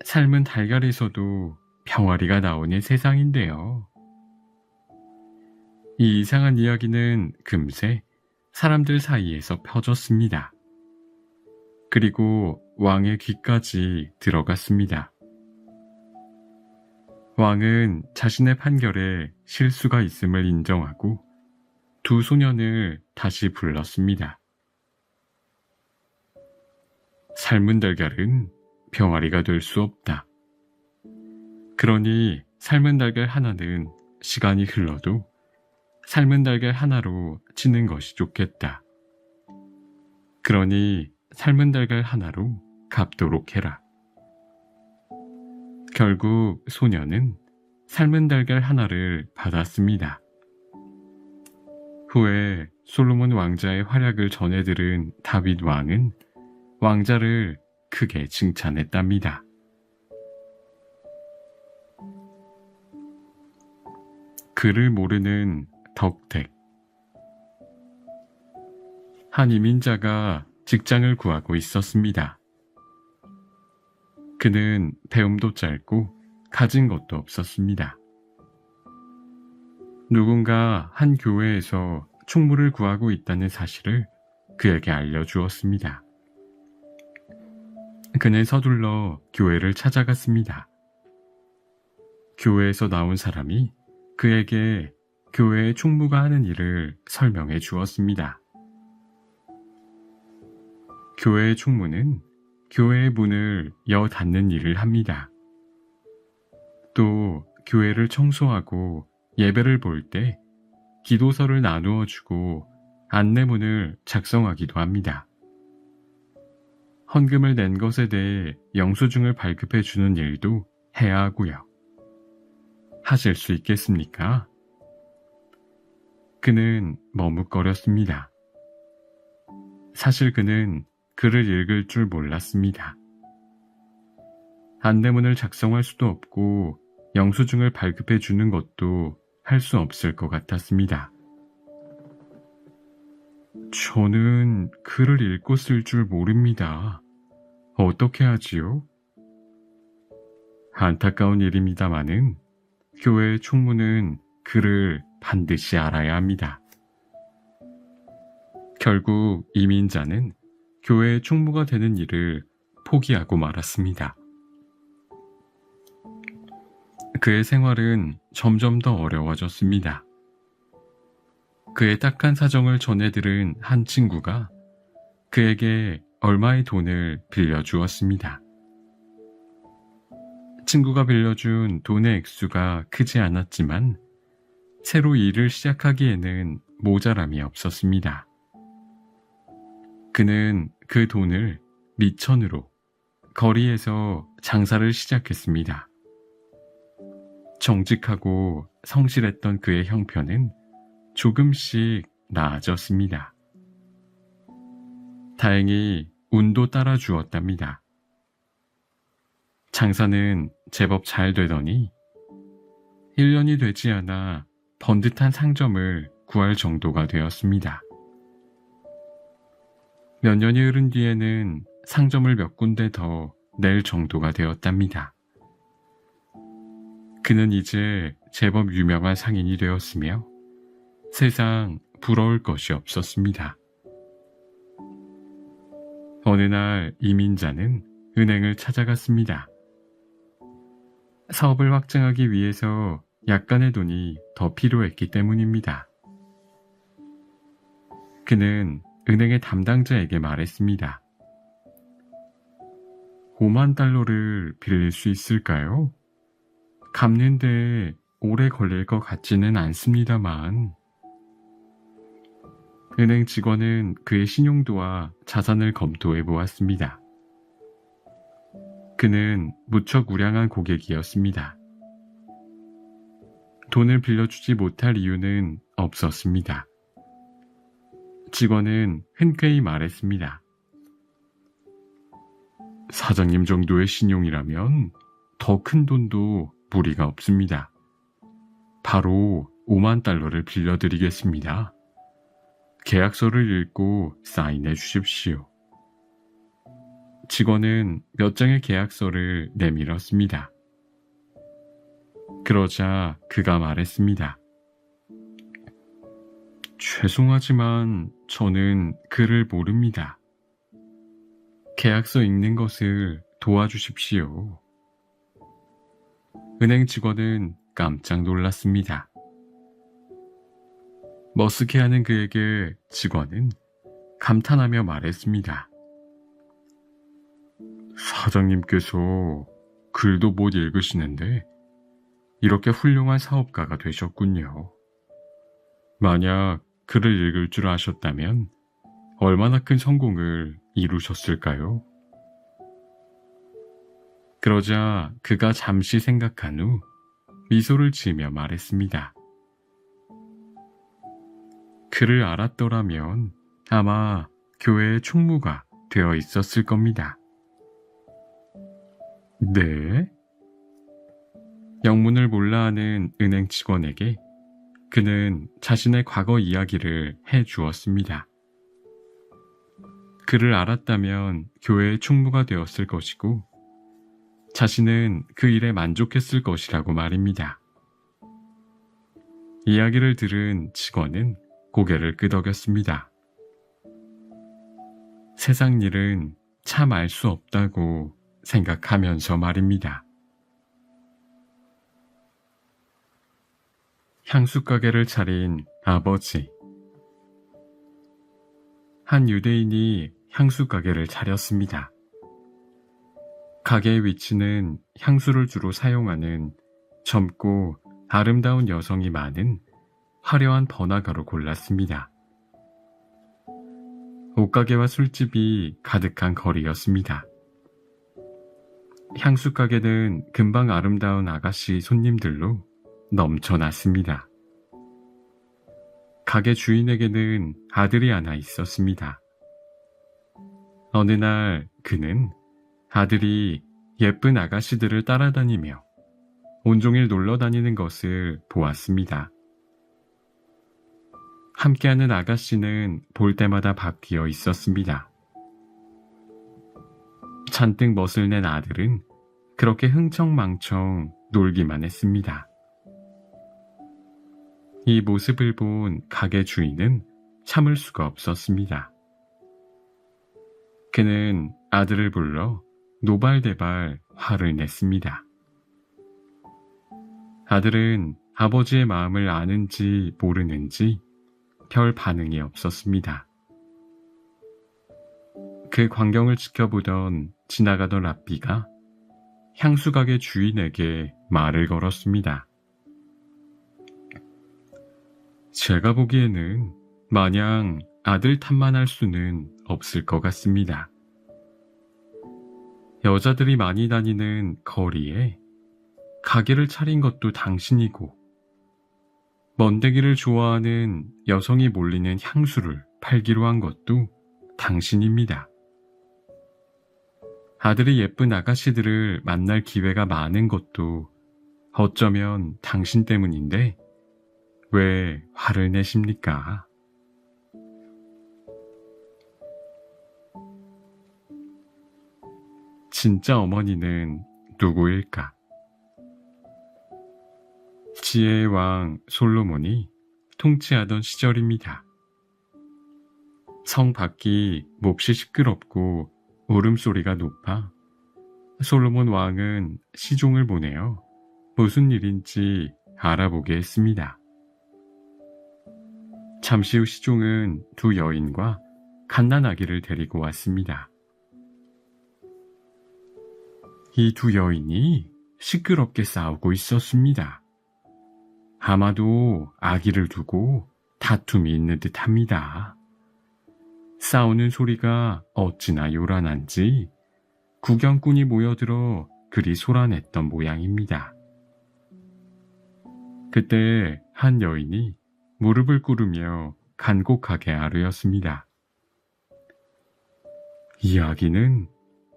삶은 달걀에서도 병아리가 나오는 세상인데요. 이 이상한 이야기는 금세 사람들 사이에서 퍼졌습니다. 그리고 왕의 귀까지 들어갔습니다. 왕은 자신의 판결에 실수가 있음을 인정하고 두 소년을 다시 불렀습니다. 삶은 달걀은 병아리가 될 수 없다. 그러니 삶은 달걀 하나는 시간이 흘러도 삶은 달걀 하나로 치는 것이 좋겠다. 그러니 삶은 달걀 하나로 갚도록 해라. 결국 소년은 삶은 달걀 하나를 받았습니다. 후에 솔로몬 왕자의 활약을 전해 들은 다윗 왕은 왕자를 크게 칭찬했답니다. 그를 모르는 덕택. 한 이민자가 직장을 구하고 있었습니다. 그는 배움도 짧고 가진 것도 없었습니다. 누군가 한 교회에서 총무를 구하고 있다는 사실을 그에게 알려주었습니다. 그는 서둘러 교회를 찾아갔습니다. 교회에서 나온 사람이 그에게 교회의 총무가 하는 일을 설명해 주었습니다. 교회의 총무는 교회의 문을 닫는 일을 합니다. 또 교회를 청소하고 예배를 볼 때 기도서를 나누어 주고 안내문을 작성하기도 합니다. 헌금을 낸 것에 대해 영수증을 발급해 주는 일도 해야 하고요. 하실 수 있겠습니까? 그는 머뭇거렸습니다. 사실 그는 글을 읽을 줄 몰랐습니다. 안내문을 작성할 수도 없고 영수증을 발급해 주는 것도 할 수 없을 것 같았습니다. 저는 글을 읽고 쓸 줄 모릅니다. 어떻게 하지요? 안타까운 일입니다마는 교회의 총무는 글을 반드시 알아야 합니다. 결국 이민자는 교회의 총무가 되는 일을 포기하고 말았습니다. 그의 생활은 점점 더 어려워졌습니다. 그의 딱한 사정을 전해들은 한 친구가 그에게 얼마의 돈을 빌려주었습니다. 친구가 빌려준 돈의 액수가 크지 않았지만 새로 일을 시작하기에는 모자람이 없었습니다. 그는 그 돈을 미천으로 거리에서 장사를 시작했습니다. 정직하고 성실했던 그의 형편은 조금씩 나아졌습니다. 다행히 운도 따라주었답니다. 장사는 제법 잘 되더니 1년이 되지 않아 번듯한 상점을 구할 정도가 되었습니다. 몇 년이 흐른 뒤에는 상점을 몇 군데 더 낼 정도가 되었답니다. 그는 이제 제법 유명한 상인이 되었으며 세상 부러울 것이 없었습니다. 어느 날 이민자는 은행을 찾아갔습니다. 사업을 확장하기 위해서 약간의 돈이 더 필요했기 때문입니다. 그는 은행의 담당자에게 말했습니다. 5만 달러를 빌릴 수 있을까요? 갚는데 오래 걸릴 것 같지는 않습니다만. 은행 직원은 그의 신용도와 자산을 검토해 보았습니다. 그는 무척 우량한 고객이었습니다. 돈을 빌려주지 못할 이유는 없었습니다. 직원은 흔쾌히 말했습니다. 사장님 정도의 신용이라면 더 큰 돈도 무리가 없습니다. 바로 5만 달러를 빌려드리겠습니다. 계약서를 읽고 사인해 주십시오. 직원은 몇 장의 계약서를 내밀었습니다. 그러자 그가 말했습니다. 죄송하지만 저는 글을 모릅니다. 계약서 읽는 것을 도와주십시오. 은행 직원은 깜짝 놀랐습니다. 머쓱해하는 그에게 직원은 감탄하며 말했습니다. 사장님께서 글도 못 읽으시는데 이렇게 훌륭한 사업가가 되셨군요. 만약 글을 읽을 줄 아셨다면 얼마나 큰 성공을 이루셨을까요? 그러자 그가 잠시 생각한 후 미소를 지으며 말했습니다. 글을 알았더라면 아마 교회의 총무가 되어 있었을 겁니다. 네? 영문을 몰라 하는 은행 직원에게 그는 자신의 과거 이야기를 해 주었습니다. 그를 알았다면 교회의 총무가 되었을 것이고 자신은 그 일에 만족했을 것이라고 말입니다. 이야기를 들은 직원은 고개를 끄덕였습니다. 세상 일은 참 알 수 없다고 생각하면서 말입니다. 향수 가게를 차린 아버지. 한 유대인이 향수 가게를 차렸습니다. 가게의 위치는 향수를 주로 사용하는 젊고 아름다운 여성이 많은 화려한 번화가로 골랐습니다. 옷가게와 술집이 가득한 거리였습니다. 향수 가게는 금방 아름다운 아가씨 손님들로 넘쳐났습니다. 가게 주인에게는 아들이 하나 있었습니다. 어느 날 그는 아들이 예쁜 아가씨들을 따라다니며 온종일 놀러 다니는 것을 보았습니다. 함께하는 아가씨는 볼 때마다 바뀌어 있었습니다. 잔뜩 멋을 낸 아들은 그렇게 흥청망청 놀기만 했습니다. 이 모습을 본 가게 주인은 참을 수가 없었습니다. 그는 아들을 불러 노발대발 화를 냈습니다. 아들은 아버지의 마음을 아는지 모르는지 별 반응이 없었습니다. 그 광경을 지켜보던 지나가던 랍비가 향수 가게 주인에게 말을 걸었습니다. 제가 보기에는 마냥 아들 탓만 할 수는 없을 것 같습니다. 여자들이 많이 다니는 거리에 가게를 차린 것도 당신이고 먼데기를 좋아하는 여성이 몰리는 향수를 팔기로 한 것도 당신입니다. 아들이 예쁜 아가씨들을 만날 기회가 많은 것도 어쩌면 당신 때문인데 왜 화를 내십니까? 진짜 어머니는 누구일까? 지혜의 왕 솔로몬이 통치하던 시절입니다. 성 밖이 몹시 시끄럽고 울음소리가 높아 솔로몬 왕은 시종을 보내어 무슨 일인지 알아보게 했습니다. 잠시 후 시종은 두 여인과 갓난아기를 데리고 왔습니다. 이 두 여인이 시끄럽게 싸우고 있었습니다. 아마도 아기를 두고 다툼이 있는 듯합니다. 싸우는 소리가 어찌나 요란한지 구경꾼이 모여들어 그리 소란했던 모양입니다. 그때 한 여인이 무릎을 꿇으며 간곡하게 아뢰었습니다. 이 아기는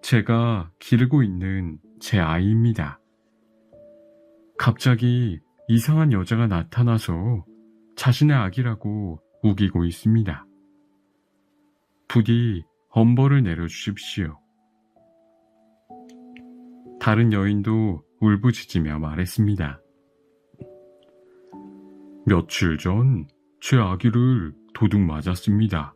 제가 기르고 있는 제 아이입니다. 갑자기 이상한 여자가 나타나서 자신의 아기라고 우기고 있습니다. 부디 엄벌을 내려주십시오. 다른 여인도 울부짖으며 말했습니다. 며칠 전 제 아기를 도둑 맞았습니다.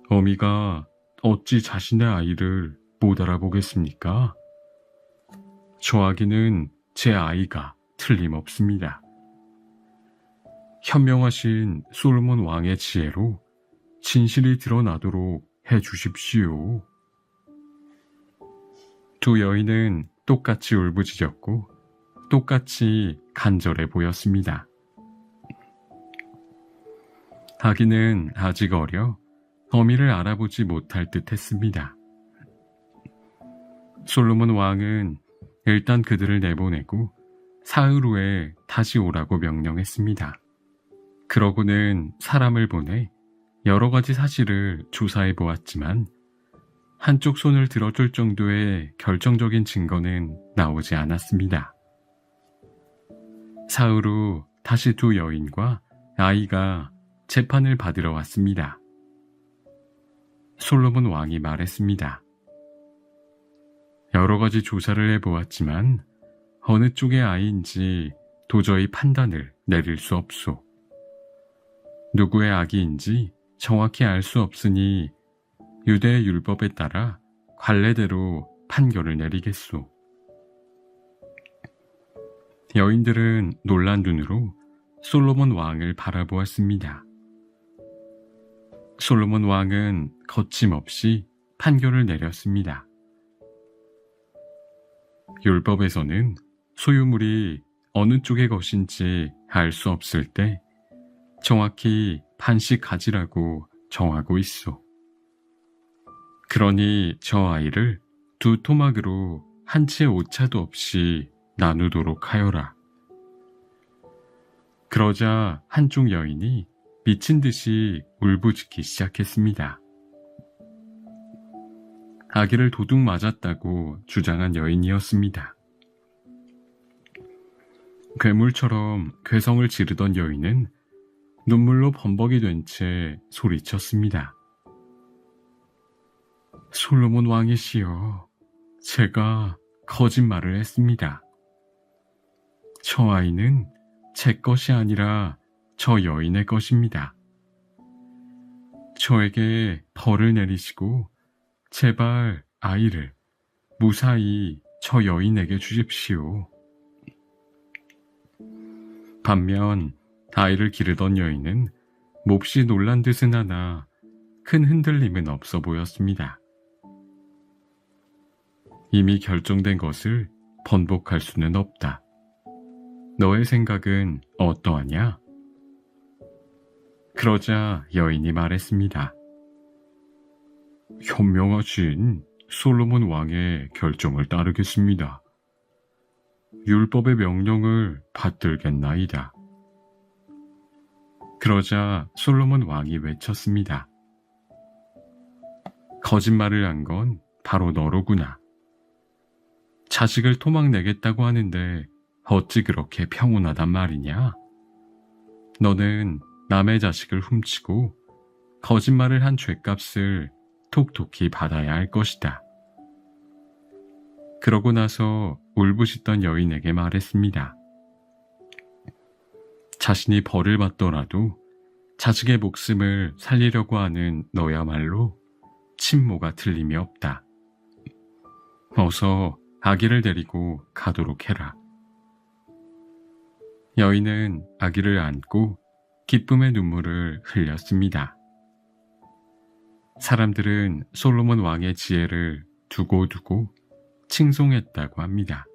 어미가 어찌 자신의 아이를 못 알아보겠습니까? 저 아기는 제 아이가 틀림없습니다. 현명하신 솔로몬 왕의 지혜로 진실이 드러나도록 해 주십시오. 두 여인은 똑같이 울부짖었고 똑같이 간절해 보였습니다. 아기는 아직 어려 어미를 알아보지 못할 듯 했습니다. 솔로몬 왕은 일단 그들을 내보내고 사흘 후에 다시 오라고 명령했습니다. 그러고는 사람을 보내 여러 가지 사실을 조사해 보았지만 한쪽 손을 들어줄 정도의 결정적인 증거는 나오지 않았습니다. 사흘 후 다시 두 여인과 아이가 재판을 받으러 왔습니다. 솔로몬 왕이 말했습니다. 여러 가지 조사를 해보았지만 어느 쪽의 아이인지 도저히 판단을 내릴 수 없소. 누구의 아기인지 정확히 알 수 없으니 유대의 율법에 따라 관례대로 판결을 내리겠소. 여인들은 놀란 눈으로 솔로몬 왕을 바라보았습니다. 솔로몬 왕은 거침없이 판결을 내렸습니다. 율법에서는 소유물이 어느 쪽의 것인지 알 수 없을 때 정확히 반씩 가지라고 정하고 있소. 그러니 저 아이를 두 토막으로 한 채 오차도 없이 나누도록 하여라. 그러자 한쪽 여인이 미친 듯이 울부짖기 시작했습니다. 아기를 도둑 맞았다고 주장한 여인이었습니다. 괴물처럼 괴성을 지르던 여인은 눈물로 범벅이 된 채 소리쳤습니다. 솔로몬 왕이시여, 제가 거짓말을 했습니다. 저 아이는 제 것이 아니라 저 여인의 것입니다. 저에게 벌을 내리시고 제발 아이를 무사히 저 여인에게 주십시오. 반면 아이를 기르던 여인은 몹시 놀란 듯은 하나 큰 흔들림은 없어 보였습니다. 이미 결정된 것을 번복할 수는 없다. 너의 생각은 어떠하냐? 그러자 여인이 말했습니다. 현명하신 솔로몬 왕의 결정을 따르겠습니다. 율법의 명령을 받들겠나이다. 그러자 솔로몬 왕이 외쳤습니다. 거짓말을 한 건 바로 너로구나. 자식을 토막내겠다고 하는데 어찌 그렇게 평온하단 말이냐? 너는 남의 자식을 훔치고 거짓말을 한 죄값을 톡톡히 받아야 할 것이다. 그러고 나서 울부짖던 여인에게 말했습니다. 자신이 벌을 받더라도 자식의 목숨을 살리려고 하는 너야말로 친모가 틀림이 없다. 어서 아기를 데리고 가도록 해라. 여인은 아기를 안고 기쁨의 눈물을 흘렸습니다. 사람들은 솔로몬 왕의 지혜를 두고두고 칭송했다고 합니다.